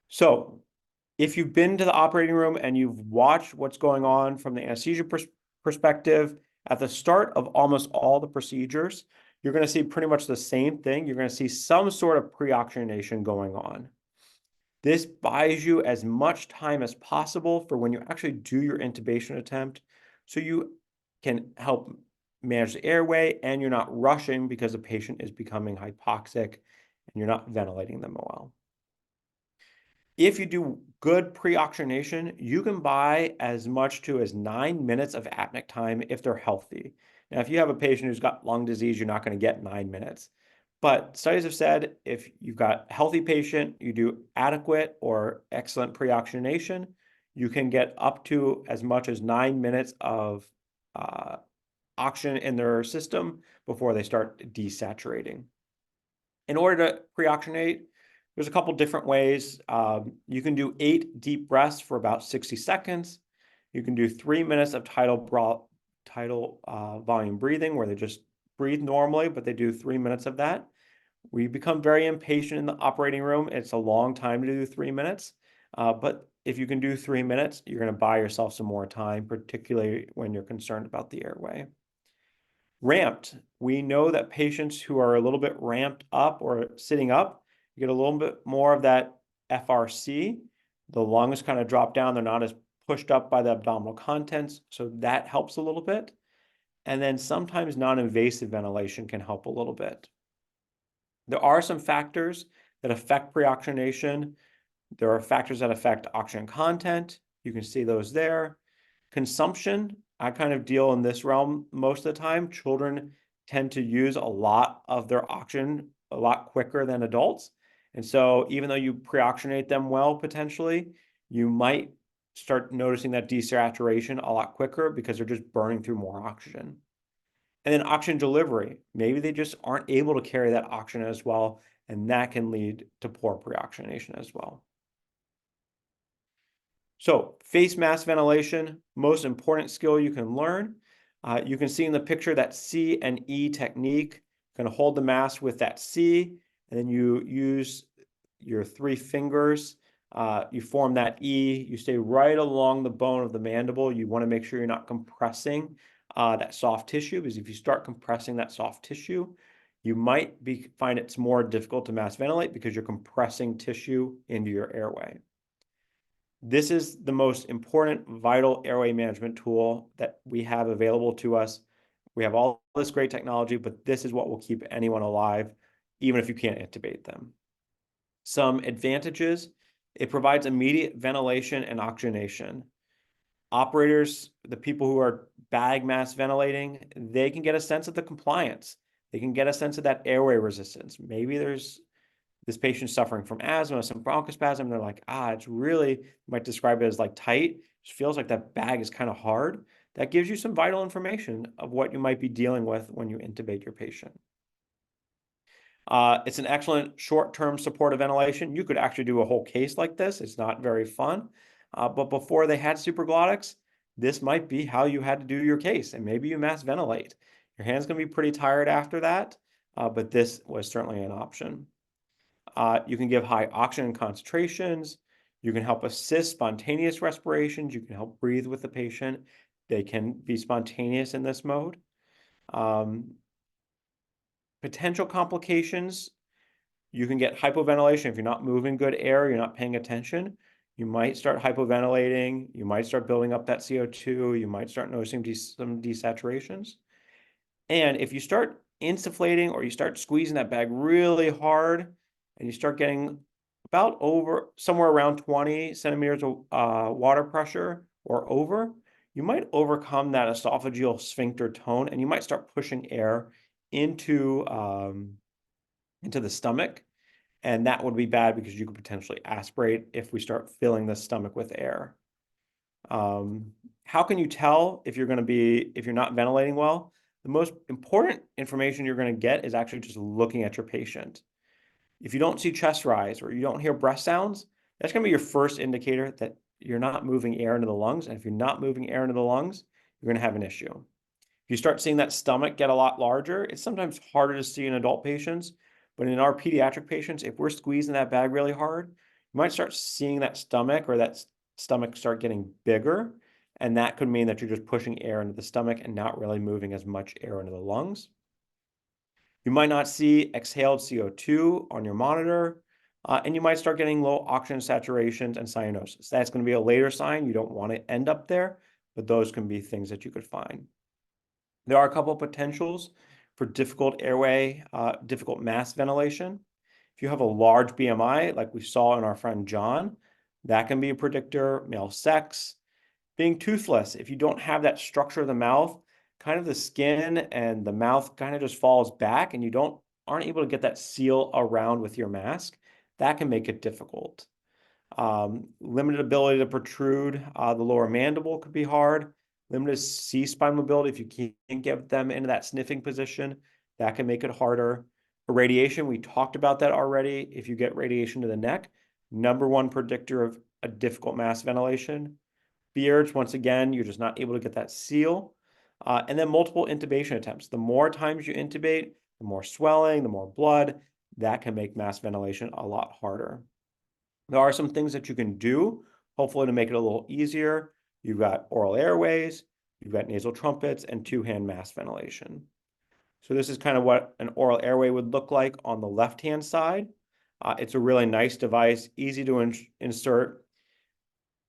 So if you've been to the operating room and you've watched what's going on from the anesthesia perspective, at the start of almost all the procedures, you're going to see pretty much the same thing. You're going to see some sort of pre-oxygenation going on. This buys you as much time as possible for when you actually do your intubation attempt, so you can help manage the airway and you're not rushing because the patient is becoming hypoxic and you're not ventilating them well. If you do good pre-oxygenation, you can buy as much to as 9 minutes of apneic time if they're healthy. Now, if you have a patient who's got lung disease, you're not going to get 9 minutes. But studies have said if you've got a healthy patient, you do adequate or excellent pre-oxygenation, you can get up to as much as 9 minutes of oxygen in their system before they start desaturating. In order to pre-oxygenate, there's a couple different ways. You can do 8 deep breaths for about 60 seconds. You can do 3 minutes of tidal volume breathing, where they just breathe normally, but they do 3 minutes of that. We become very impatient in the operating room. It's a long time to do 3 minutes. But if you can do 3 minutes, you're going to buy yourself some more time, particularly when you're concerned about the airway. Ramped. We know that patients who are a little bit ramped up or sitting up, you get a little bit more of that FRC. The lungs kind of drop down. They're not as pushed up by the abdominal contents. So that helps a little bit. And then sometimes non-invasive ventilation can help a little bit. There are some factors that affect pre-oxygenation. There are factors that affect oxygen content. You can see those there. Consumption, I kind of deal in this realm most of the time. Children tend to use a lot of their oxygen a lot quicker than adults. And so even though you pre-oxygenate them well, potentially, you might start noticing that desaturation a lot quicker because they're just burning through more oxygen. And then oxygen delivery. Maybe they just aren't able to carry that oxygen as well, and that can lead to poor pre-oxygenation as well. So face mask ventilation, most important skill you can learn. You can see in the picture that C and E technique. Going to hold the mask with that C, and then you use your 3 fingers. You form that E. You stay right along the bone of the mandible. You want to make sure you're not compressing that soft tissue, because if you start compressing that soft tissue, you might find it's more difficult to mass ventilate because you're compressing tissue into your airway. This is the most important vital airway management tool that we have available to us. We have all this great technology, but this is what will keep anyone alive, even if you can't intubate them. Some advantages: it provides immediate ventilation and oxygenation. Operators, the people who are bag mass ventilating, they can get a sense of the compliance. They can get a sense of that airway resistance. Maybe there's this patient suffering from asthma, some bronchospasm. They're like, it's really, you might describe it as like tight. It feels like that bag is kind of hard. That gives you some vital information of what you might be dealing with when you intubate your patient. It's an excellent short-term supportive ventilation. You could actually do a whole case like this. It's not very fun. But before they had supraglottics, this might be how you had to do your case. And maybe you mass ventilate. Your hand's going to be pretty tired after that, but this was certainly an option. You can give high oxygen concentrations. You can help assist spontaneous respirations. You can help breathe with the patient. They can be spontaneous in this mode. Potential complications: you can get hypoventilation if you're not moving good air, you're not paying attention. You might start hypoventilating. You might start building up that CO2. You might start noticing some desaturations. And if you start insufflating or you start squeezing that bag really hard and you start getting about over somewhere around 20 centimeters of water pressure or over, you might overcome that esophageal sphincter tone and you might start pushing air into the stomach. And that would be bad because you could potentially aspirate if we start filling the stomach with air. How can you tell if you're not ventilating well? The most important information you're going to get is actually just looking at your patient. If you don't see chest rise or you don't hear breath sounds, that's going to be your first indicator that you're not moving air into the lungs. And if you're not moving air into the lungs, you're going to have an issue. If you start seeing that stomach get a lot larger, it's sometimes harder to see in adult patients. But in our pediatric patients, if we're squeezing that bag really hard, you might start seeing that stomach start getting bigger. And that could mean that you're just pushing air into the stomach and not really moving as much air into the lungs. You might not see exhaled CO2 on your monitor, and you might start getting low oxygen saturations and cyanosis. That's going to be a later sign. You don't want to end up there, but those can be things that you could find. There are a couple of potentials for difficult mass ventilation. If you have a large BMI, like we saw in our friend John, that can be a predictor. Male sex. Being toothless, if you don't have that structure of the mouth, kind of the skin and the mouth kind of just falls back and you aren't able to get that seal around with your mask, that can make it difficult. Limited ability to protrude the lower mandible could be hard. Limited C-spine mobility, if you can't get them into that sniffing position, that can make it harder. Irradiation, we talked about that already. If you get radiation to the neck, #1 predictor of a difficult mass ventilation. Beards, once again, you're just not able to get that seal. And then multiple intubation attempts. The more times you intubate, the more swelling, the more blood, that can make mass ventilation a lot harder. There are some things that you can do, hopefully to make it a little easier. You've got oral airways, you've got nasal trumpets, and two-hand mass ventilation. So this is kind of what an oral airway would look like on the left-hand side. It's a really nice device, easy to insert.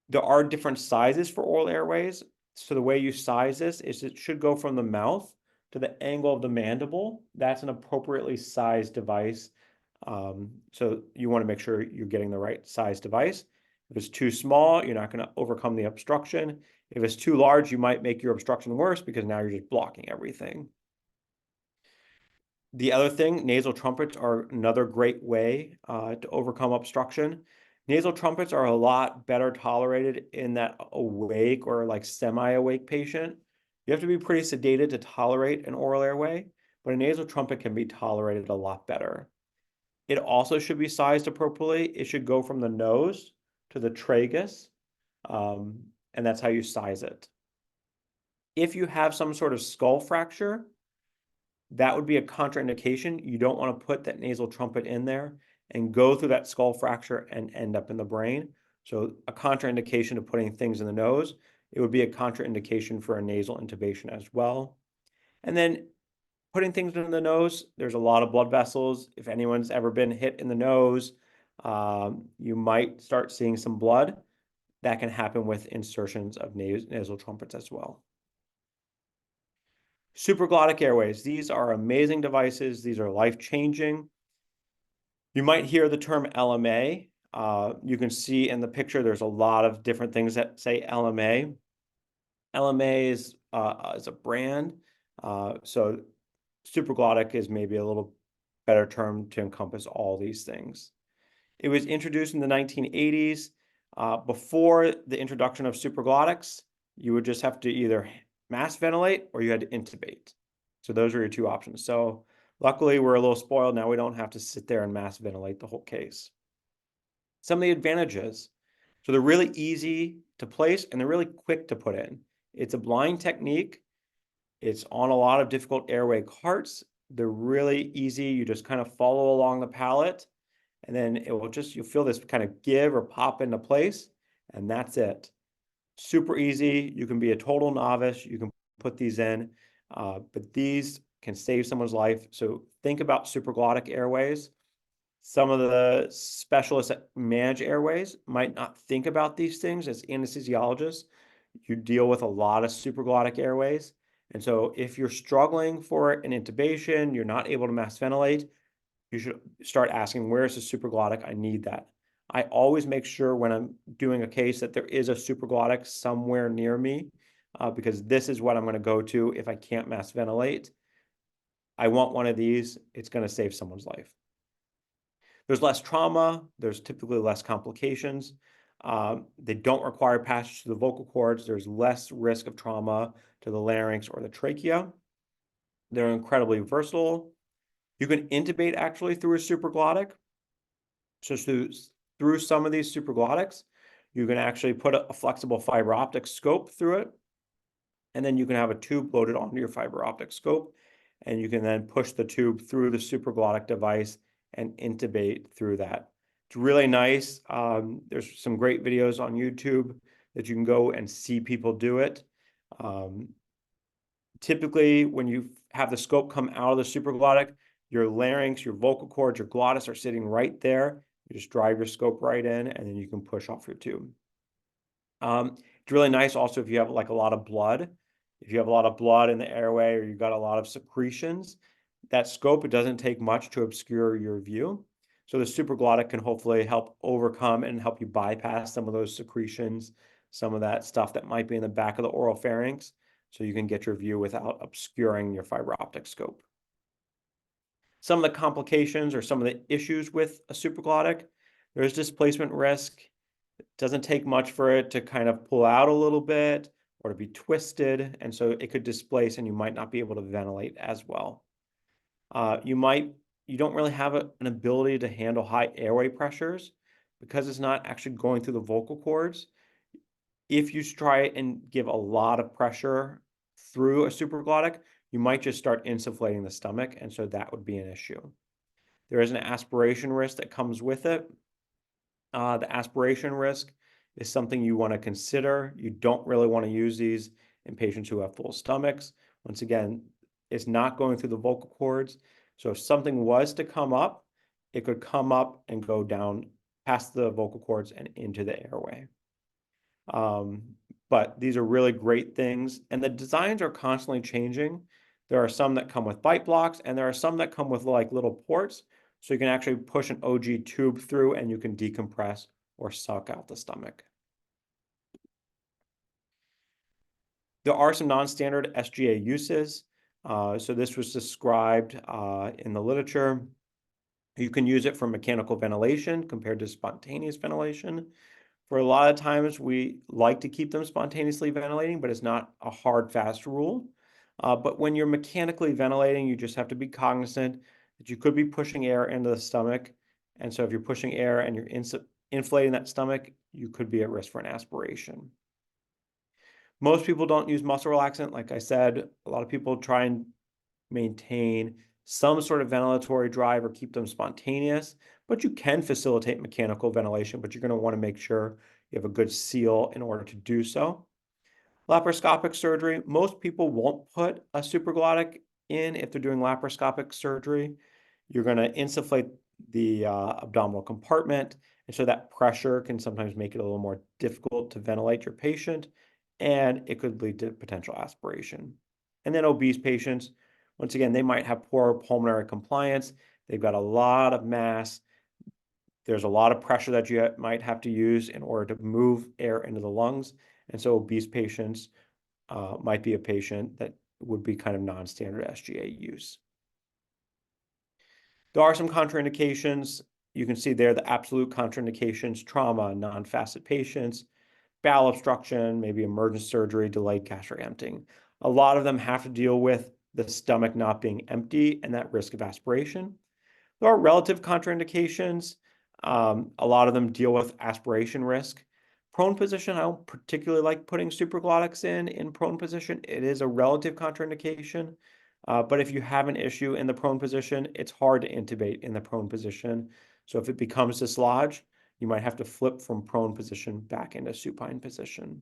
There are different sizes for oral airways. So the way you size this is it should go from the mouth to the angle of the mandible. That's an appropriately sized device. So you want to make sure you're getting the right size device. If it's too small, you're not going to overcome the obstruction. If it's too large, you might make your obstruction worse because now you're just blocking everything. The other thing, nasal trumpets are another great way to overcome obstruction. Nasal trumpets are a lot better tolerated in that awake or like semi-awake patient. You have to be pretty sedated to tolerate an oral airway, but a nasal trumpet can be tolerated a lot better. It also should be sized appropriately. It should go from the nose to the tragus, and that's how you size it. If you have some sort of skull fracture, that would be a contraindication. You don't want to put that nasal trumpet in there and go through that skull fracture and end up in the brain. So a contraindication to putting things in the nose it would be a contraindication for a nasal intubation as well. And then putting things in the nose, there's a lot of blood vessels. If anyone's ever been hit in the nose, you might start seeing some blood. That can happen with insertions of nasal trumpets as well. Supraglottic airways. These are amazing devices. These are life-changing. You might hear the term LMA. You can see in the picture, there's a lot of different things that say LMA. LMA is a brand. So supraglottic is maybe a little better term to encompass all these things. It was introduced in the 1980s. Before the introduction of supraglottics, you would just have to either mass ventilate or you had to intubate. So those are your two options. So luckily, we're a little spoiled. Now we don't have to sit there and mass ventilate the whole case. Some of the advantages. So they're really easy to place and they're really quick to put in. It's a blind technique. It's on a lot of difficult airway carts. They're really easy. You just kind of follow along the palate and then it will just, you'll feel this kind of give or pop into place and that's it. Super easy. You can be a total novice. You can put these in, but these can save someone's life. So think about supraglottic airways. Some of the specialists that manage airways might not think about these things as anesthesiologists. You deal with a lot of supraglottic airways. And so if you're struggling for an intubation, you're not able to mass ventilate, you should start asking, where is the supraglottic? I need that. I always make sure when I'm doing a case that there is a supraglottic somewhere near me, because this is what I'm going to go to if I can't mass ventilate. I want one of these. It's going to save someone's life. There's less trauma. There's typically less complications. They don't require passage to the vocal cords. There's less risk of trauma to the larynx or the trachea. They're incredibly versatile. You can intubate actually through a supraglottic. So through some of these supraglottics, you can actually put a flexible fiber optic scope through it. And then you can have a tube loaded onto your fiber optic scope. And you can then push the tube through the supraglottic device and intubate through that. It's really nice. There's some great videos on YouTube that you can go and see people do it. Typically, when you have the scope come out of the supraglottic, your larynx, your vocal cords, your glottis are sitting right there. You just drive your scope right in, and then you can push off your tube. It's really nice also if you have like a lot of blood. If you have a lot of blood in the airway or you've got a lot of secretions, that scope, it doesn't take much to obscure your view. So the supraglottic can hopefully help overcome and help you bypass some of those secretions, some of that stuff that might be in the back of the oral pharynx, so you can get your view without obscuring your fiber optic scope. Some of the complications or some of the issues with a supraglottic, there's displacement risk. It doesn't take much for it to kind of pull out a little bit or to be twisted, and so it could displace and you might not be able to ventilate as well. You don't really have an ability to handle high airway pressures because it's not actually going through the vocal cords. If you try and give a lot of pressure through a supraglottic, you might just start insufflating the stomach, and so that would be an issue. There is an aspiration risk that comes with it. The aspiration risk is something you want to consider. You don't really want to use these in patients who have full stomachs. Once again, it's not going through the vocal cords. So if something was to come up, it could come up and go down past the vocal cords and into the airway. But these are really great things. And the designs are constantly changing. There are some that come with bite blocks, and there are some that come with like little ports. So you can actually push an OG tube through and you can decompress or suck out the stomach. There are some non-standard SGA uses. So this was described in the literature. You can use it for mechanical ventilation compared to spontaneous ventilation. For a lot of times, we like to keep them spontaneously ventilating, but it's not a hard, fast rule. But when you're mechanically ventilating, you just have to be cognizant that you could be pushing air into the stomach. And so if you're pushing air and you're inflating that stomach, you could be at risk for an aspiration. Most people don't use muscle relaxant. Like I said, a lot of people try and maintain some sort of ventilatory drive or keep them spontaneous, but you can facilitate mechanical ventilation, but you're going to want to make sure you have a good seal in order to do so. Laparoscopic surgery, most people won't put a supraglottic in if they're doing laparoscopic surgery. You're going to insufflate the abdominal compartment, and so that pressure can sometimes make it a little more difficult to ventilate your patient, and it could lead to potential aspiration. And then obese patients, once again, they might have poor pulmonary compliance. They've got a lot of mass. There's a lot of pressure that you might have to use in order to move air into the lungs. And so obese patients might be a patient that would be kind of non-standard SGA use. There are some contraindications. You can see there the absolute contraindications: trauma, non-facet patients, bowel obstruction, maybe emergent surgery, delayed gastric emptying. A lot of them have to deal with the stomach not being empty and that risk of aspiration. There are relative contraindications. A lot of them deal with aspiration risk. Prone position, I don't particularly like putting supraglottics in prone position. It is a relative contraindication. But if you have an issue in the prone position, it's hard to intubate in the prone position. So if it becomes dislodged, you might have to flip from prone position back into supine position.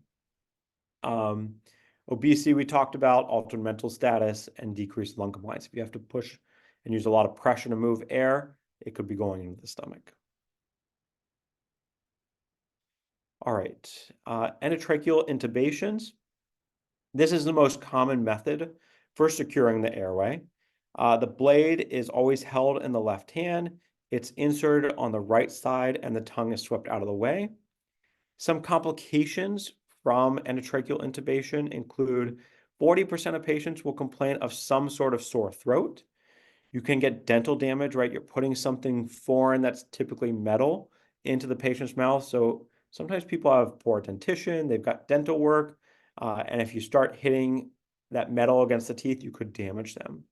Obesity, we talked about, altered mental status, and decreased lung compliance. If you have to push and use a lot of pressure to move air, it could be going into the stomach. All right, endotracheal intubations. This is the most common method for securing the airway. The blade is always held in the left hand. It's inserted on the right side and the tongue is swept out of the way. Some complications from endotracheal intubation include 40% of patients will complain of some sort of sore throat. You can get dental damage, right? You're putting something foreign that's typically metal into the patient's mouth. So sometimes people have poor dentition, they've got dental work, and if you start hitting that metal against the teeth, you could damage them.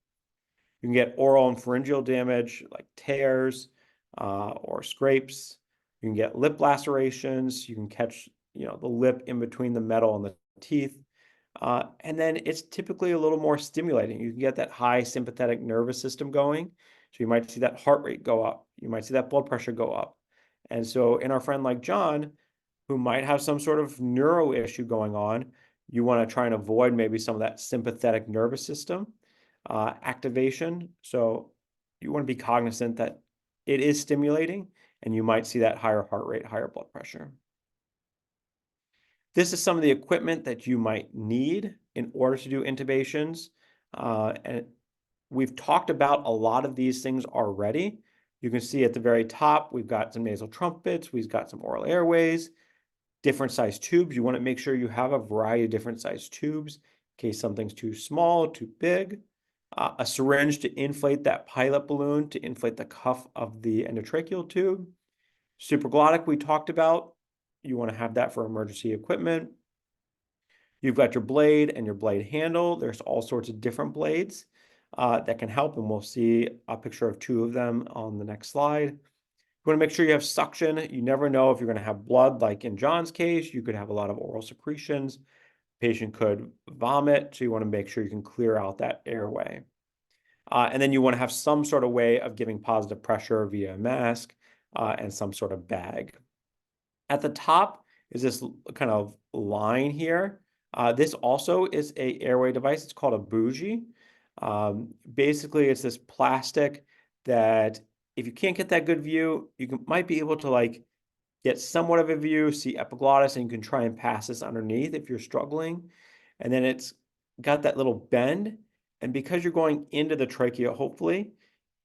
You can get oral and pharyngeal damage like tears or scrapes. You can get lip lacerations. You can catch, the lip in between the metal and the teeth. And then it's typically a little more stimulating. You can get that high sympathetic nervous system going. So you might see that heart rate go up. You might see that blood pressure go up. And so in our friend like John, who might have some sort of neuro issue going on, you want to try and avoid maybe some of that sympathetic nervous system activation. So you want to be cognizant that it is stimulating and you might see that higher heart rate, higher blood pressure. This is some of the equipment that you might need in order to do intubations. And we've talked about a lot of these things already. You can see at the very top, we've got some nasal trumpets, we've got some oral airways, different size tubes. You want to make sure you have a variety of different size tubes in case something's too small, too big. A syringe to inflate that pilot balloon, to inflate the cuff of the endotracheal tube. Supraglottic we talked about. You want to have that for emergency equipment. You've got your blade and your blade handle. There's all sorts of different blades that can help, and we'll see a picture of two of them on the next slide. You want to make sure you have suction. You never know if you're going to have blood, like in John's case. You could have a lot of oral secretions. Patient could vomit, so you want to make sure you can clear out that airway. And then you want to have some sort of way of giving positive pressure via a mask and some sort of bag. At the top is this kind of line here. This also is a airway device. It's called a bougie. Basically, it's this plastic that if you can't get that good view, might be able to get somewhat of a view, see epiglottis, and you can try and pass this underneath if you're struggling. And then it's got that little bend. And because you're going into the trachea, hopefully,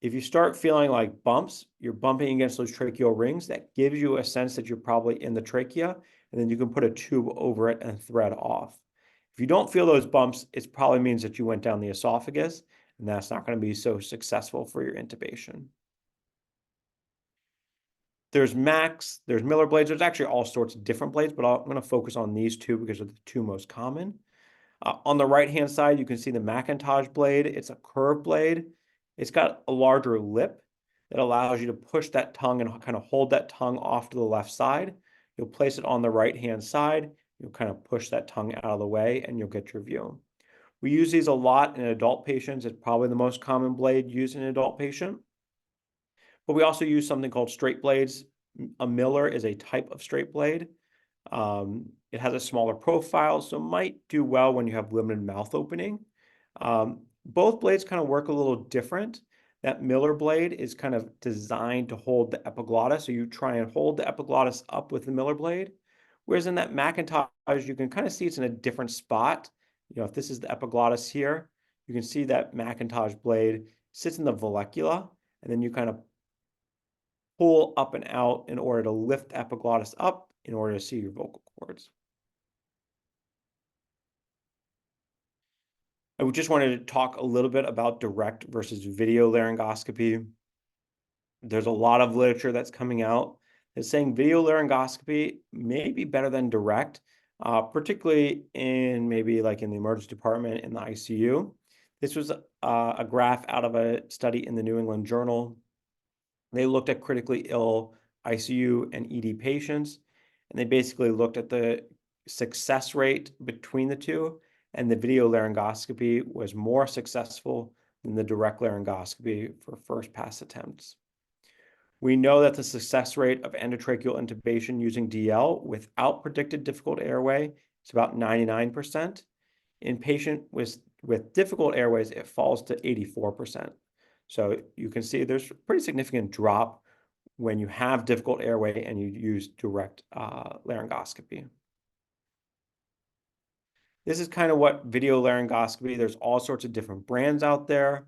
if you start feeling like bumps, you're bumping against those tracheal rings, that gives you a sense that you're probably in the trachea, and then you can put a tube over it and thread off. If you don't feel those bumps, it probably means that you went down the esophagus, and that's not going to be so successful for your intubation. There's Max, there's Miller blades. There's actually all sorts of different blades, but I'm going to focus on these two because they're the two most common. On the right-hand side, you can see the Macintosh blade. It's a curved blade. It's got a larger lip that allows you to push that tongue and kind of hold that tongue off to the left side. You'll place it on the right-hand side. You'll kind of push that tongue out of the way, and you'll get your view. We use these a lot in adult patients. It's probably the most common blade used in an adult patient. But we also use something called straight blades. A Miller is a type of straight blade. It has a smaller profile, so might do well when you have limited mouth opening. Both blades kind of work a little different. That Miller blade is kind of designed to hold the epiglottis, so you try and hold the epiglottis up with the Miller blade. Whereas in that Macintosh, you can kind of see it's in a different spot. If this is the epiglottis here, you can see that Macintosh blade sits in the vallecula, and then you kind of pull up and out in order to lift the epiglottis up in order to see your vocal cords. I just wanted to talk a little bit about direct versus video laryngoscopy. There's a lot of literature that's coming out that's saying video laryngoscopy may be better than direct, particularly in maybe like in the emergency department in the ICU. This was a graph out of a study in the New England Journal. They looked at critically ill ICU and ED patients, and they basically looked at the success rate between the two, and the video laryngoscopy was more successful than the direct laryngoscopy for first pass attempts. We know that the success rate of endotracheal intubation using DL without predicted difficult airway is about 99%. In patient with difficult airways, it falls to 84%. So you can see there's a pretty significant drop when you have difficult airway and you use direct laryngoscopy. This is kind of what video laryngoscopy, there's all sorts of different brands out there.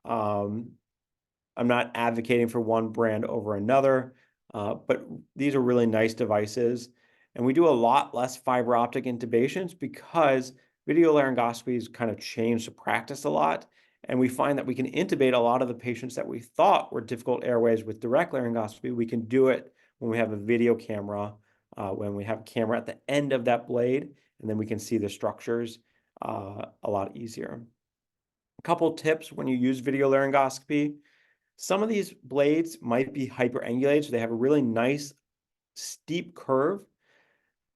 I'm not advocating for one brand over another, but these are really nice devices. And we do a lot less fiber optic intubations because video laryngoscopy has kind of changed the practice a lot. And we find that we can intubate a lot of the patients that we thought were difficult airways with direct laryngoscopy. We can do it when we have a video camera, when we have a camera at the end of that blade, and then we can see the structures a lot easier. A couple tips when you use video laryngoscopy. Some of these blades might be hyperangulated, so they have a really nice steep curve.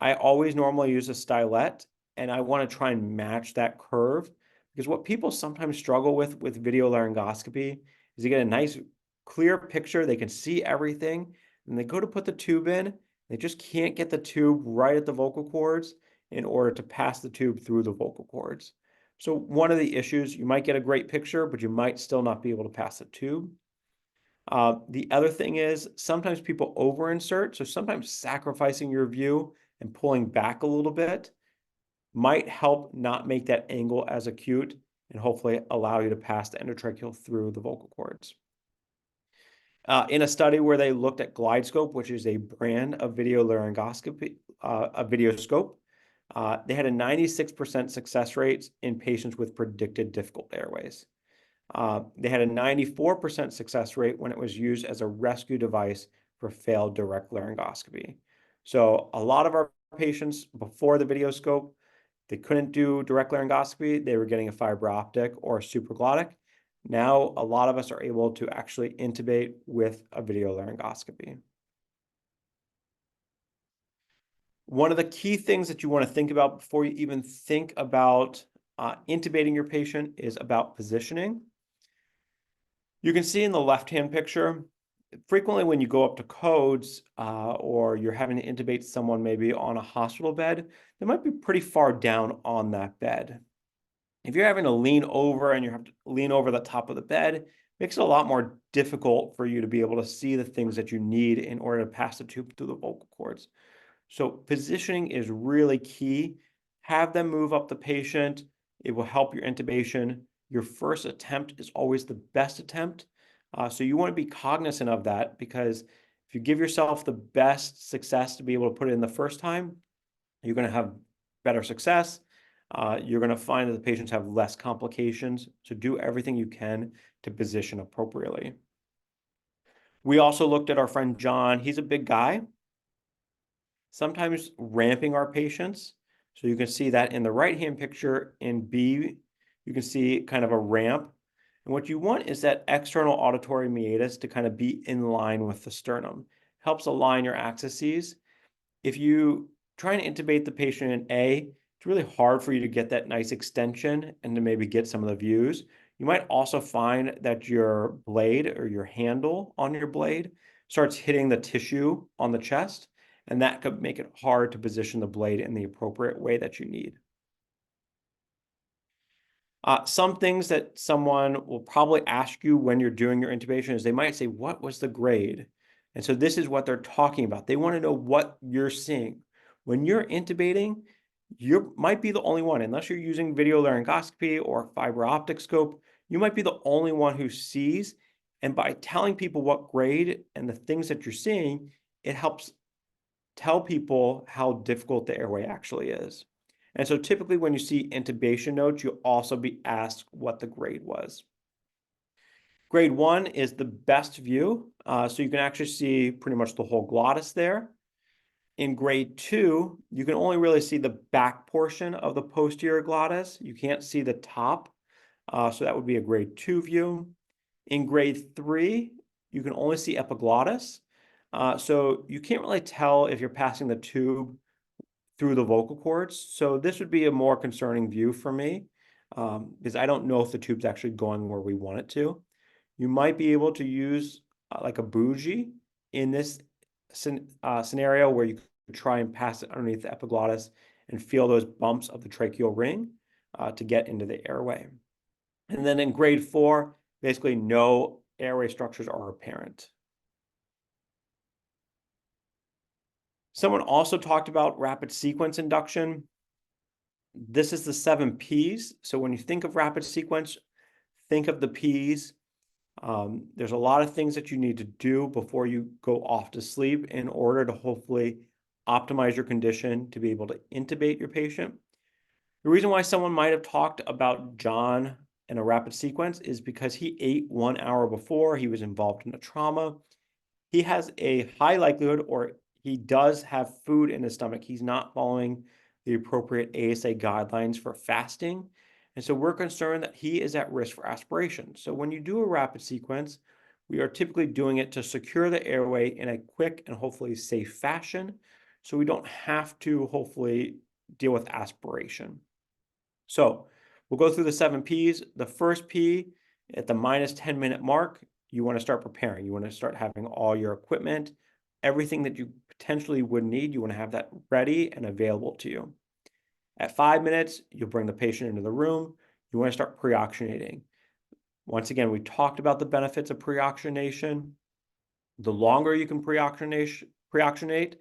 I always normally use a stylet, and I want to try and match that curve because what people sometimes struggle with video laryngoscopy is you get a nice clear picture, they can see everything, and they go to put the tube in, they just can't get the tube right at the vocal cords in order to pass the tube through the vocal cords. So one of the issues, you might get a great picture, but you might still not be able to pass the tube. The other thing is sometimes people overinsert, so sometimes sacrificing your view and pulling back a little bit might help not make that angle as acute and hopefully allow you to pass the endotracheal through the vocal cords. In a study where they looked at GlideScope, which is a brand of video laryngoscopy, a video scope, they had a 96% success rate in patients with predicted difficult airways. They had a 94% success rate when it was used as a rescue device for failed direct laryngoscopy. So a lot of our patients before the video scope, they couldn't do direct laryngoscopy. They were getting a fiber optic or a supraglottic. Now, a lot of us are able to actually intubate with a video laryngoscopy. One of the key things that you want to think about before you even think about intubating your patient is about positioning. You can see in the left-hand picture, frequently when you go up to codes or you're having to intubate someone maybe on a hospital bed, they might be pretty far down on that bed. If you're having to lean over and you have to lean over the top of the bed, it makes it a lot more difficult for you to be able to see the things that you need in order to pass the tube through the vocal cords. So positioning is really key. Have them move up the patient. It will help your intubation. Your first attempt is always the best attempt. So you want to be cognizant of that because if you give yourself the best success to be able to put it in the first time, you're going to have better success. You're going to find that the patients have less complications. So do everything you can to position appropriately. We also looked at our friend John. He's a big guy. Sometimes ramping our patients. So you can see that in the right-hand picture in B, you can see kind of a ramp. And what you want is that external auditory meatus to kind of be in line with the sternum. Helps align your axes. If you try and intubate the patient in A, it's really hard for you to get that nice extension and to maybe get some of the views. You might also find that your blade or your handle on your blade starts hitting the tissue on the chest. and that could make it hard to position the blade in the appropriate way that you need. Some things that someone will probably ask you when you're doing your intubation is they might say, what was the grade? And so this is what they're talking about. They want to know what you're seeing. When you're intubating, you might be the only one, unless you're using video laryngoscopy or fiber optic scope, you might be the only one who sees. And by telling people what grade and the things that you're seeing, it helps tell people how difficult the airway actually is. And so typically when you see intubation notes, you'll also be asked what the grade was. Grade 1 is the best view. So you can actually see pretty much the whole glottis there. In grade 2, you can only really see the back portion of the posterior glottis. You can't see the top. So that would be a grade 2 view. In grade 3, you can only see epiglottis. So you can't really tell if you're passing the tube through the vocal cords. So this would be a more concerning view for me, because I don't know if the tube's actually going where we want it to. You might be able to use like a bougie in this scenario where you could try and pass it underneath the epiglottis and feel those bumps of the tracheal ring to get into the airway. And then in grade 4, basically no airway structures are apparent. Someone also talked about rapid sequence induction. This is the 7 Ps. So when you think of rapid sequence, think of the Ps. There's a lot of things that you need to do before you go off to sleep in order to hopefully optimize your condition to be able to intubate your patient. The reason why someone might have talked about John in a rapid sequence is because he ate 1 hour before, he was involved in a trauma. He has a high likelihood, or he does have food in his stomach. He's not following the appropriate ASA guidelines for fasting. And so we're concerned that he is at risk for aspiration. So when you do a rapid sequence, we are typically doing it to secure the airway in a quick and hopefully safe fashion, so we don't have to hopefully deal with aspiration. So we'll go through the 7 Ps. The first P, at the minus 10-minute mark, you want to start preparing. You want to start having all your equipment, everything that you potentially would need. You want to have that ready and available to you. At 5 minutes, you'll bring the patient into the room. You want to start pre-oxygenating. Once again, we talked about the benefits of pre-oxygenation. The longer you can pre-oxygenate,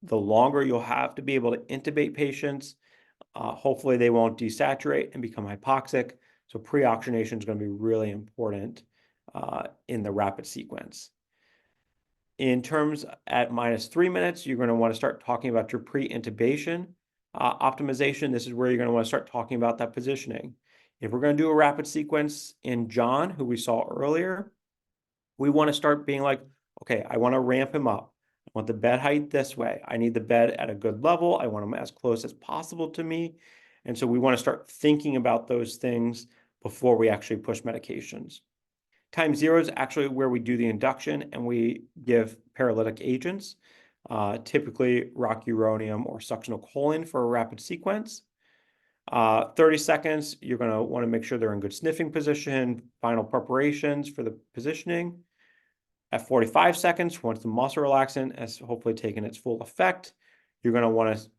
the longer you'll have to be able to intubate patients. Hopefully they won't desaturate and become hypoxic. So pre-oxygenation is going to be really important in the rapid sequence. In terms at minus 3 minutes, you're going to want to start talking about your pre-intubation optimization. This is where you're going to want to start talking about that positioning. If we're going to do a rapid sequence in John, who we saw earlier, we want to start being like, okay, I want to ramp him up. I want the bed height this way. I need the bed at a good level. I want him as close as possible to me. And so we want to start thinking about those things before we actually push medications. Time 0 is actually where we do the induction and we give paralytic agents, typically rocuronium or succinylcholine for a rapid sequence. 30 seconds, you're going to want to make sure they're in good sniffing position, final preparations for the positioning. At 45 seconds, once the muscle relaxant has hopefully taken its full effect, you're going to want to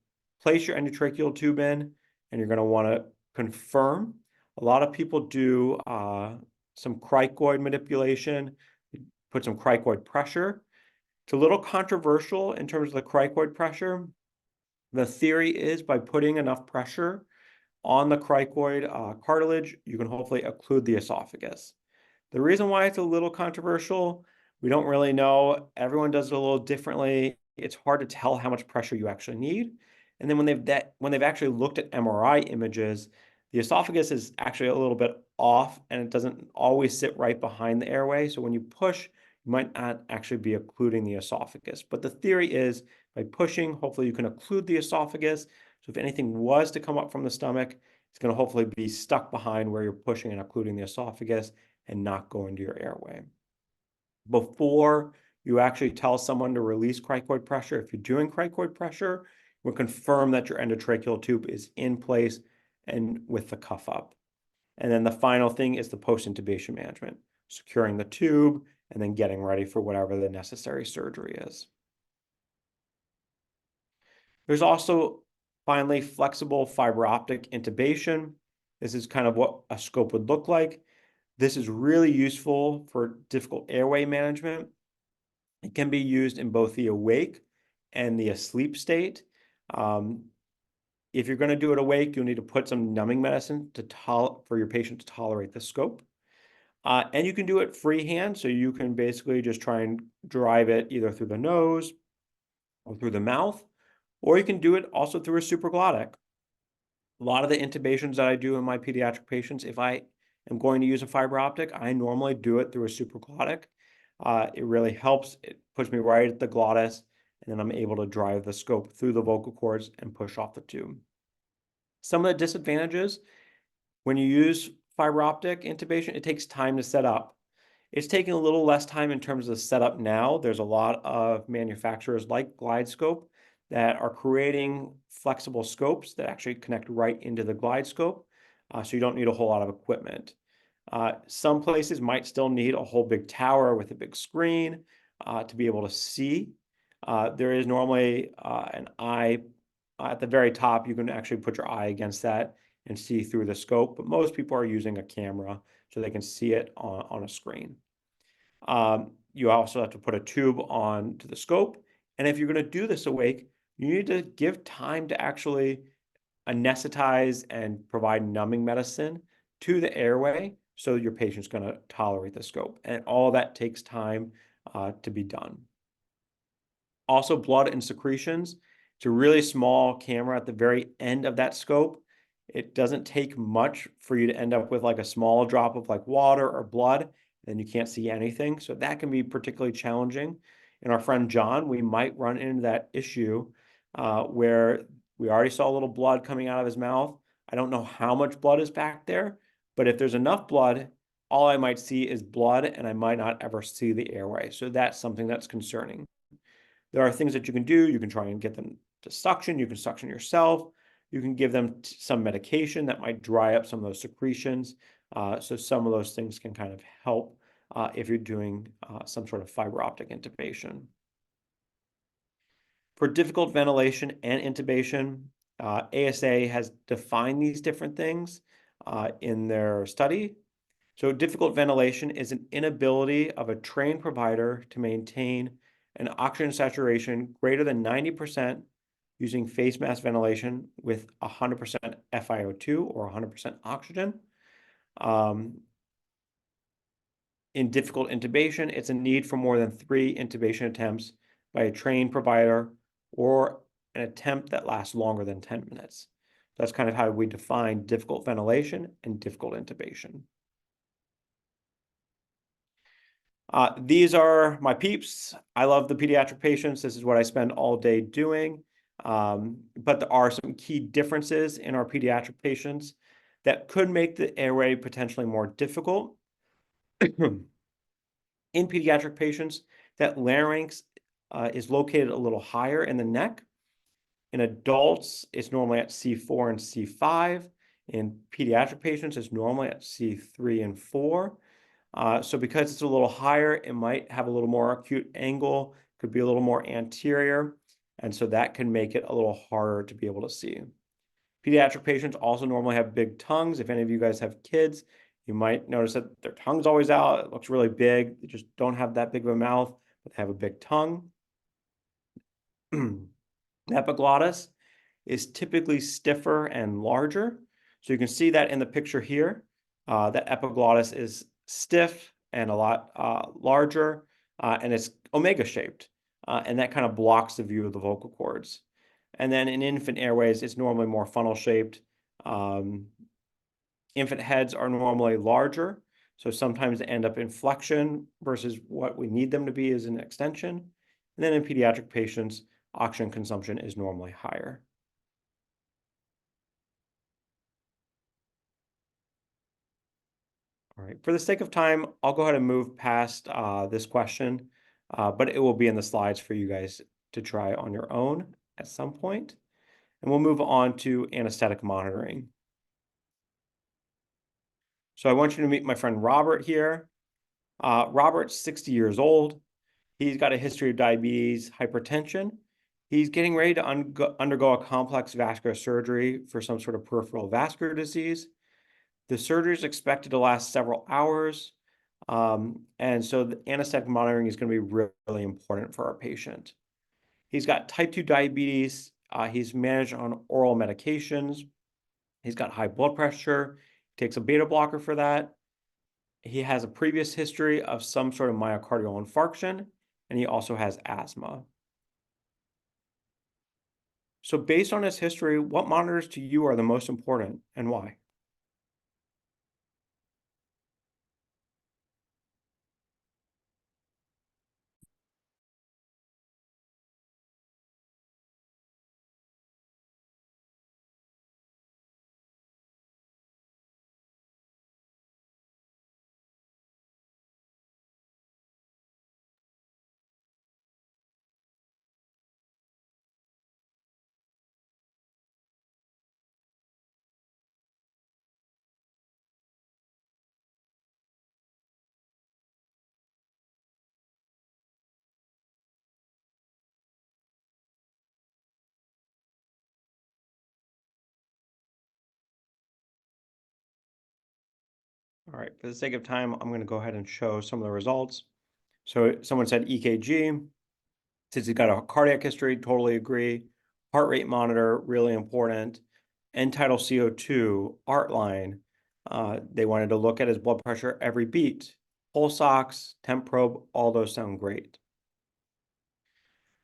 place your endotracheal tube in, and you're going to want to confirm. A lot of people do some cricoid manipulation, put some cricoid pressure. It's a little controversial in terms of the cricoid pressure. The theory is by putting enough pressure on the cricoid cartilage, you can hopefully occlude the esophagus. The reason why it's a little controversial, we don't really know. Everyone does it a little differently. It's hard to tell how much pressure you actually need. And then when they've actually looked at MRI images, the esophagus is actually a little bit off and it doesn't always sit right behind the airway. So when you push, you might not actually be occluding the esophagus. But the theory is by pushing, hopefully you can occlude the esophagus. So if anything was to come up from the stomach, it's going to hopefully be stuck behind where you're pushing and occluding the esophagus and not go into your airway. Before you actually tell someone to release cricoid pressure, if you're doing cricoid pressure, we'll confirm that your endotracheal tube is in place and with the cuff up. And then the final thing is the post-intubation management, securing the tube and then getting ready for whatever the necessary surgery is. There's also, finally, flexible fiber optic intubation. This is kind of what a scope would look like. This is really useful for difficult airway management. It can be used in both the awake and the asleep state. If you're going to do it awake, you'll need to put some numbing medicine for your patient to tolerate the scope. And you can do it freehand, so you can basically just try and drive it either through the nose or through the mouth, or you can do it also through a supraglottic. A lot of the intubations that I do in my pediatric patients, if I am going to use a fiber optic, I normally do it through a supraglottic. It really helps. It puts me right at the glottis, and then I'm able to drive the scope through the vocal cords and push off the tube. Some of the disadvantages, when you use fiber optic intubation, it takes time to set up. It's taking a little less time in terms of setup now. There's a lot of manufacturers like GlideScope that are creating flexible scopes that actually connect right into the GlideScope, so you don't need a whole lot of equipment. Some places might still need a whole big tower with a big screen to be able to see. There is normally an eye at the very top. You can actually put your eye against that and see through the scope, but most people are using a camera so they can see it on a screen. You also have to put a tube on to the scope. And if you're going to do this awake, you need to give time to actually anesthetize and provide numbing medicine to the airway so your patient's going to tolerate the scope. And all that takes time to be done. Also, blood and secretions. It's a really small camera at the very end of that scope. It doesn't take much for you to end up with like a small drop of like water or blood, and you can't see anything. So that can be particularly challenging. In our friend John, we might run into that issue where we already saw a little blood coming out of his mouth. I don't know how much blood is back there, but if there's enough blood, all I might see is blood, and I might not ever see the airway. So that's something that's concerning. There are things that you can do. You can try and get them to suction. You can suction yourself. You can give them some medication that might dry up some of those secretions. So some of those things can kind of help if you're doing some sort of fiber optic intubation. For difficult ventilation and intubation, ASA has defined these different things in their study. So difficult ventilation is an inability of a trained provider to maintain an oxygen saturation greater than 90% using face mask ventilation with 100% FiO2 or 100% oxygen. In difficult intubation, it's a need for more than 3 intubation attempts by a trained provider or an attempt that lasts longer than 10 minutes. That's kind of how we define difficult ventilation and difficult intubation. These are my peeps. I love the pediatric patients. This is what I spend all day doing. But there are some key differences in our pediatric patients that could make the airway potentially more difficult. In pediatric patients, that larynx is located a little higher in the neck. In adults, it's normally at C4 and C5. In pediatric patients, it's normally at C3 and 4. So because it's a little higher, it might have a little more acute angle, could be a little more anterior, and so that can make it a little harder to be able to see. Pediatric patients also normally have big tongues. If any of you guys have kids, you might notice that their tongue's always out. It looks really big. They just don't have that big of a mouth, but they have a big tongue. The epiglottis is typically stiffer and larger. So you can see that in the picture here. That epiglottis is stiff and a lot larger, and it's omega shaped, and that kind of blocks the view of the vocal cords. And then in infant airways, it's normally more funnel shaped. Infant heads are normally larger, so sometimes they end up in flexion versus what we need them to be is an extension. And then in pediatric patients, oxygen consumption is normally higher. All right, for the sake of time, I'll go ahead and move past this question, but it will be in the slides for you guys to try on your own at some point. And we'll move on to anesthetic monitoring. So I want you to meet my friend Robert here. Robert's 60 years old. He's got a history of diabetes, hypertension, He's getting ready to undergo a complex vascular surgery for some sort of peripheral vascular disease. The surgery is expected to last several hours. And so the anesthetic monitoring is going to be really important for our patient. He's got type 2 diabetes. He's managed on oral medications. He's got high blood pressure. He takes a beta blocker for that. He has a previous history of some sort of myocardial infarction, and he also has asthma. So based on his history, what monitors to you are the most important and why? All right, for the sake of time, I'm going to go ahead and show some of the results. So someone said EKG. Since he's got a cardiac history, totally agree. Heart rate monitor, really important. End tidal CO2, art line. They wanted to look at his blood pressure every beat. Pulse ox, temp probe, all those sound great.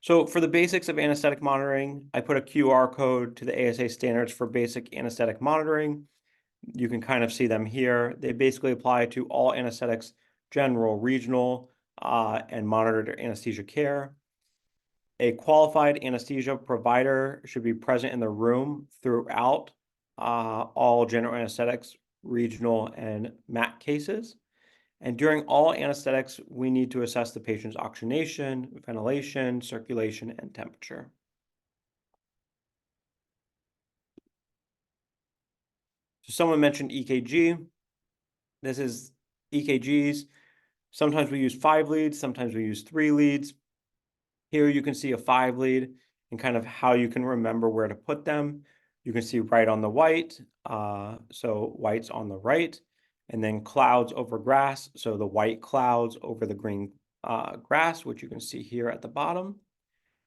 So for the basics of anesthetic monitoring, I put a QR code to the ASA standards for basic anesthetic monitoring. You can kind of see them here. They basically apply to all anesthetics, general, regional, and monitored anesthesia care. A qualified anesthesia provider should be present in the room throughout all general anesthetics, regional, and MAC cases. And during all anesthetics, we need to assess the patient's oxygenation, ventilation, circulation, and temperature. So someone mentioned EKG. This is EKGs. Sometimes we use 5 leads, sometimes we use 3 leads. Here you can see a 5 lead and kind of how you can remember where to put them. You can see right on the white, so white's on the right, and then clouds over grass, so the white clouds over the green grass, which you can see here at the bottom.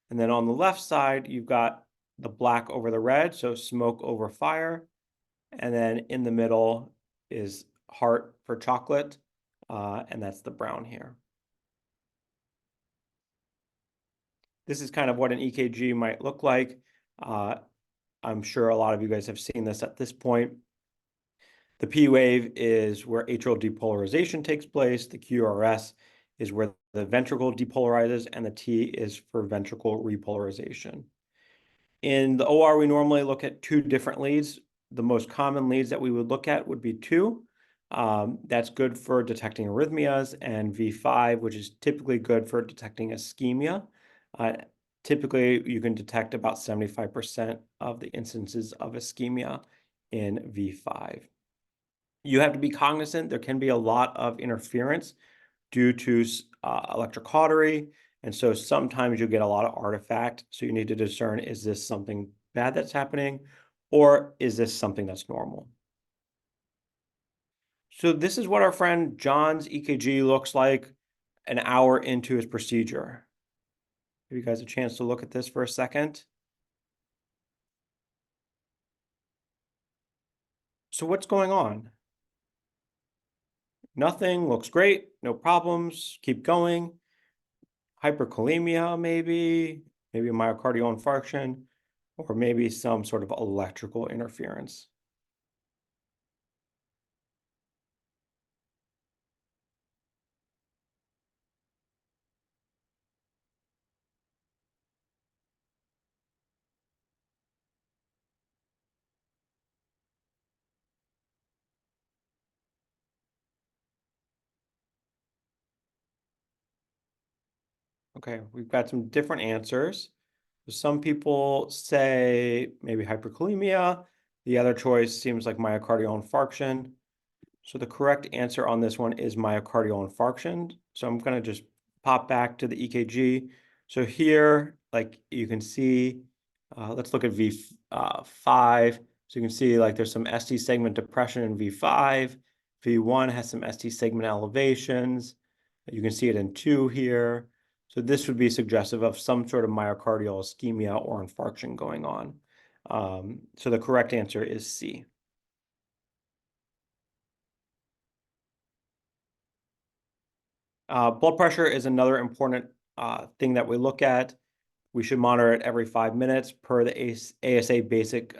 And then on the left side, you've got the black over the red, so smoke over fire. And then in the middle is heart for chocolate, and that's the brown here. This is kind of what an EKG might look like. I'm sure a lot of you guys have seen this at this point. The P wave is where atrial depolarization takes place. The QRS is where the ventricle depolarizes, and the T is for ventricle repolarization. In the OR, we normally look at 2 different leads. The most common leads that we would look at would be 2. That's good for detecting arrhythmias, and V5, which is typically good for detecting ischemia. Typically, you can detect about 75% of the instances of ischemia in V5. You have to be cognizant there can be a lot of interference due to electric cautery, and so sometimes you get a lot of artifact. So you need to discern, is this something bad that's happening, or is this something that's normal? So this is what our friend John's EKG looks like an hour into his procedure. Give you guys a chance to look at this for a second. So what's going on? Nothing, looks great, no problems, keep going. Hyperkalemia, maybe a myocardial infarction, or maybe some sort of electrical interference. Okay, we've got some different answers. Some people say maybe hyperkalemia. The other choice seems like myocardial infarction. So the correct answer on this one is myocardial infarction. So I'm going to just pop back to the EKG. So here, like you can see, let's look at V5. So you can see like there's some ST segment depression in V5. V1 has some ST segment elevations. You can see it in 2 here. So this would be suggestive of some sort of myocardial ischemia or infarction going on. So the correct answer is C. Blood pressure is another important thing that we look at. We should monitor it every 5 minutes per the ASA basic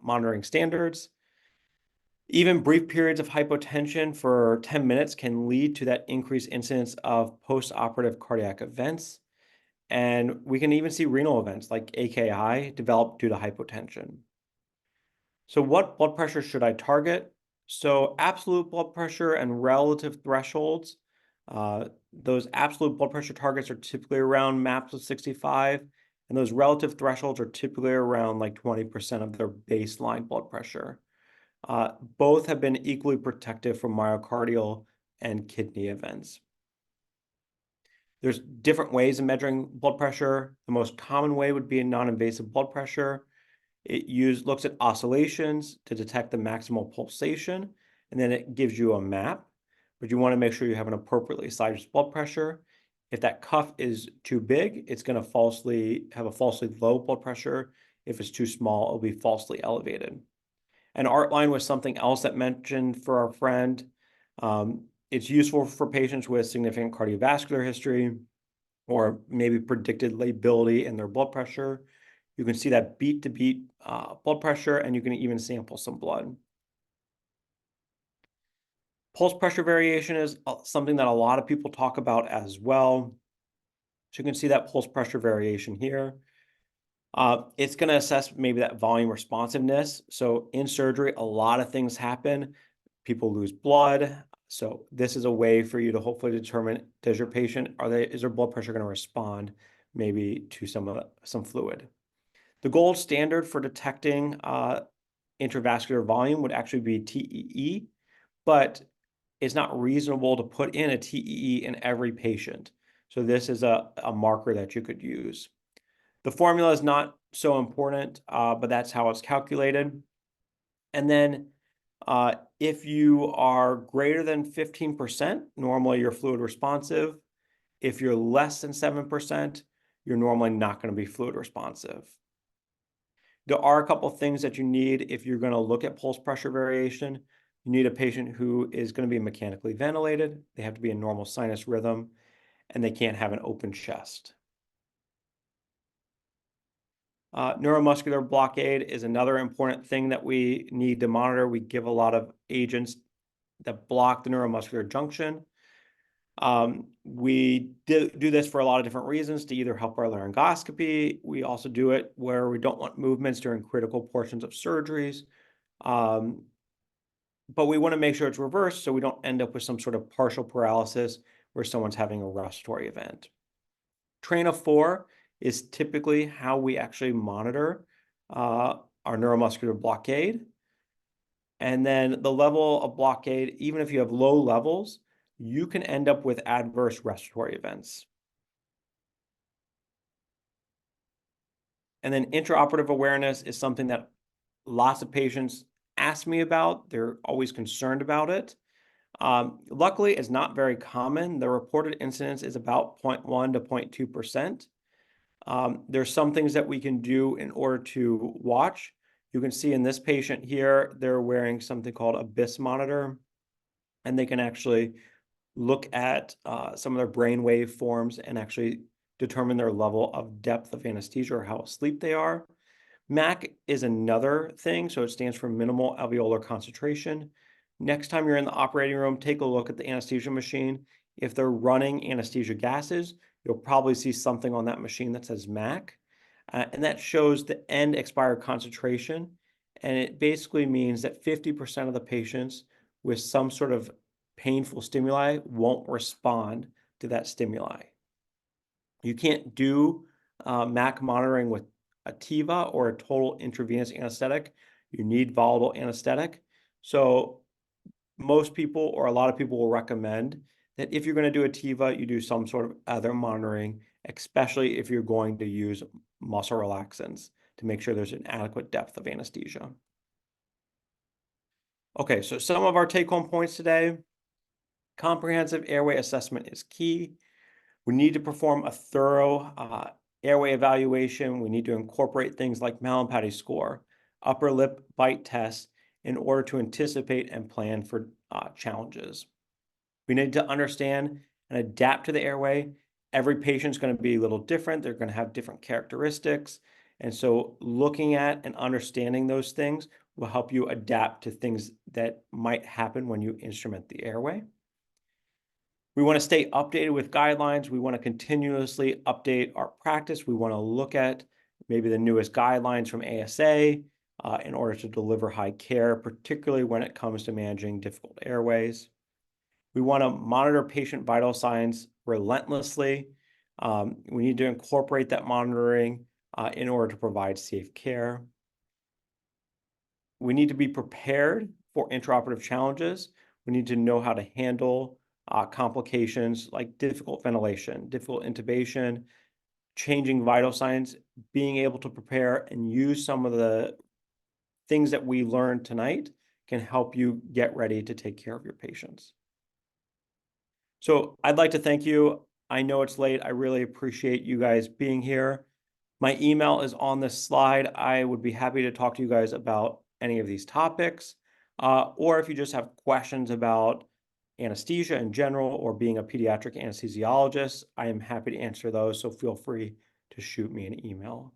monitoring standards. Even brief periods of hypotension for 10 minutes can lead to that increased incidence of post-operative cardiac events. And we can even see renal events like AKI develop due to hypotension. So what blood pressure should I target? So absolute blood pressure and relative thresholds. Those absolute blood pressure targets are typically around MAPS of 65, and those relative thresholds are typically around like 20% of their baseline blood pressure. Both have been equally protective from myocardial and kidney events. There's different ways of measuring blood pressure. The most common way would be a non-invasive blood pressure. It looks at oscillations to detect the maximal pulsation, and then it gives you a map, but you want to make sure you have an appropriately sized blood pressure. If that cuff is too big, it's going to have a falsely low blood pressure. If it's too small, it'll be falsely elevated. An art line was something else that mentioned for our friend. It's useful for patients with significant cardiovascular history or maybe predicted lability in their blood pressure. You can see that beat-to-beat blood pressure, and you can even sample some blood. Pulse pressure variation is something that a lot of people talk about as well. So you can see that pulse pressure variation here. It's going to assess maybe that volume responsiveness. So in surgery, a lot of things happen. People lose blood. So this is a way for you to hopefully determine, is their blood pressure going to respond maybe to some fluid? The gold standard for detecting intravascular volume would actually be TEE, but it's not reasonable to put in a TEE in every patient. So this is a marker that you could use. The formula is not so important, but that's how it's calculated. And then if you are greater than 15%, normally you're fluid responsive. If you're less than 7%, you're normally not going to be fluid responsive. There are a couple of things that you need if you're going to look at pulse pressure variation. You need a patient who is going to be mechanically ventilated. They have to be in normal sinus rhythm, and they can't have an open chest. Neuromuscular blockade is another important thing that we need to monitor. We give a lot of agents that block the neuromuscular junction. We do this for a lot of different reasons, to either help our laryngoscopy. We also do it where we don't want movements during critical portions of surgeries. But we want to make sure it's reversed so we don't end up with some sort of partial paralysis where someone's having a respiratory event. Train of 4 is typically how we actually monitor our neuromuscular blockade. And then the level of blockade, even if you have low levels, you can end up with adverse respiratory events. And then intraoperative awareness is something that lots of patients ask me about. They're always concerned about it. Luckily, it's not very common. The reported incidence is about 0.1 to 0.2%. There's some things that we can do in order to watch. You can see in this patient here, they're wearing something called a BIS monitor, and they can actually look at some of their brain wave forms and actually determine their level of depth of anesthesia or how asleep they are. MAC is another thing, so it stands for minimal alveolar concentration. Next time you're in the operating room, take a look at the anesthesia machine. If they're running anesthesia gases, you'll probably see something on that machine that says MAC, and that shows the end expired concentration, and it basically means that 50% of the patients with some sort of painful stimuli won't respond to that stimuli. You can't do MAC monitoring with a TIVA or a total intravenous anesthetic. You need volatile anesthetic. So most people, or a lot of people, will recommend that if you're going to do a TIVA, you do some sort of other monitoring especially if you're going to use muscle relaxants to make sure there's an adequate depth of anesthesia. Okay, so some of our take-home points today. Comprehensive airway assessment is key. We need to perform a thorough airway evaluation. We need to incorporate things like Mallampati score, upper lip bite test in order to anticipate and plan for challenges. We need to understand and adapt to the airway. Every patient's going to be a little different. They're going to have different characteristics. And so looking at and understanding those things will help you adapt to things that might happen when you instrument the airway. We want to stay updated with guidelines. We want to continuously update our practice. We want to look at maybe the newest guidelines from ASA in order to deliver high care, particularly when it comes to managing difficult airways. We want to monitor patient vital signs relentlessly. We need to incorporate that monitoring in order to provide safe care. We need to be prepared for intraoperative challenges. We need to know how to handle complications like difficult ventilation, difficult intubation, changing vital signs, being able to prepare and use some of the things that we learned tonight can help you get ready to take care of your patients. So I'd like to thank you. I know it's late. I really appreciate you guys being here. My email is on this slide. I would be happy to talk to you guys about any of these topics, or if you just have questions about anesthesia in general or being a pediatric anesthesiologist, I am happy to answer those. So feel free to shoot me an email.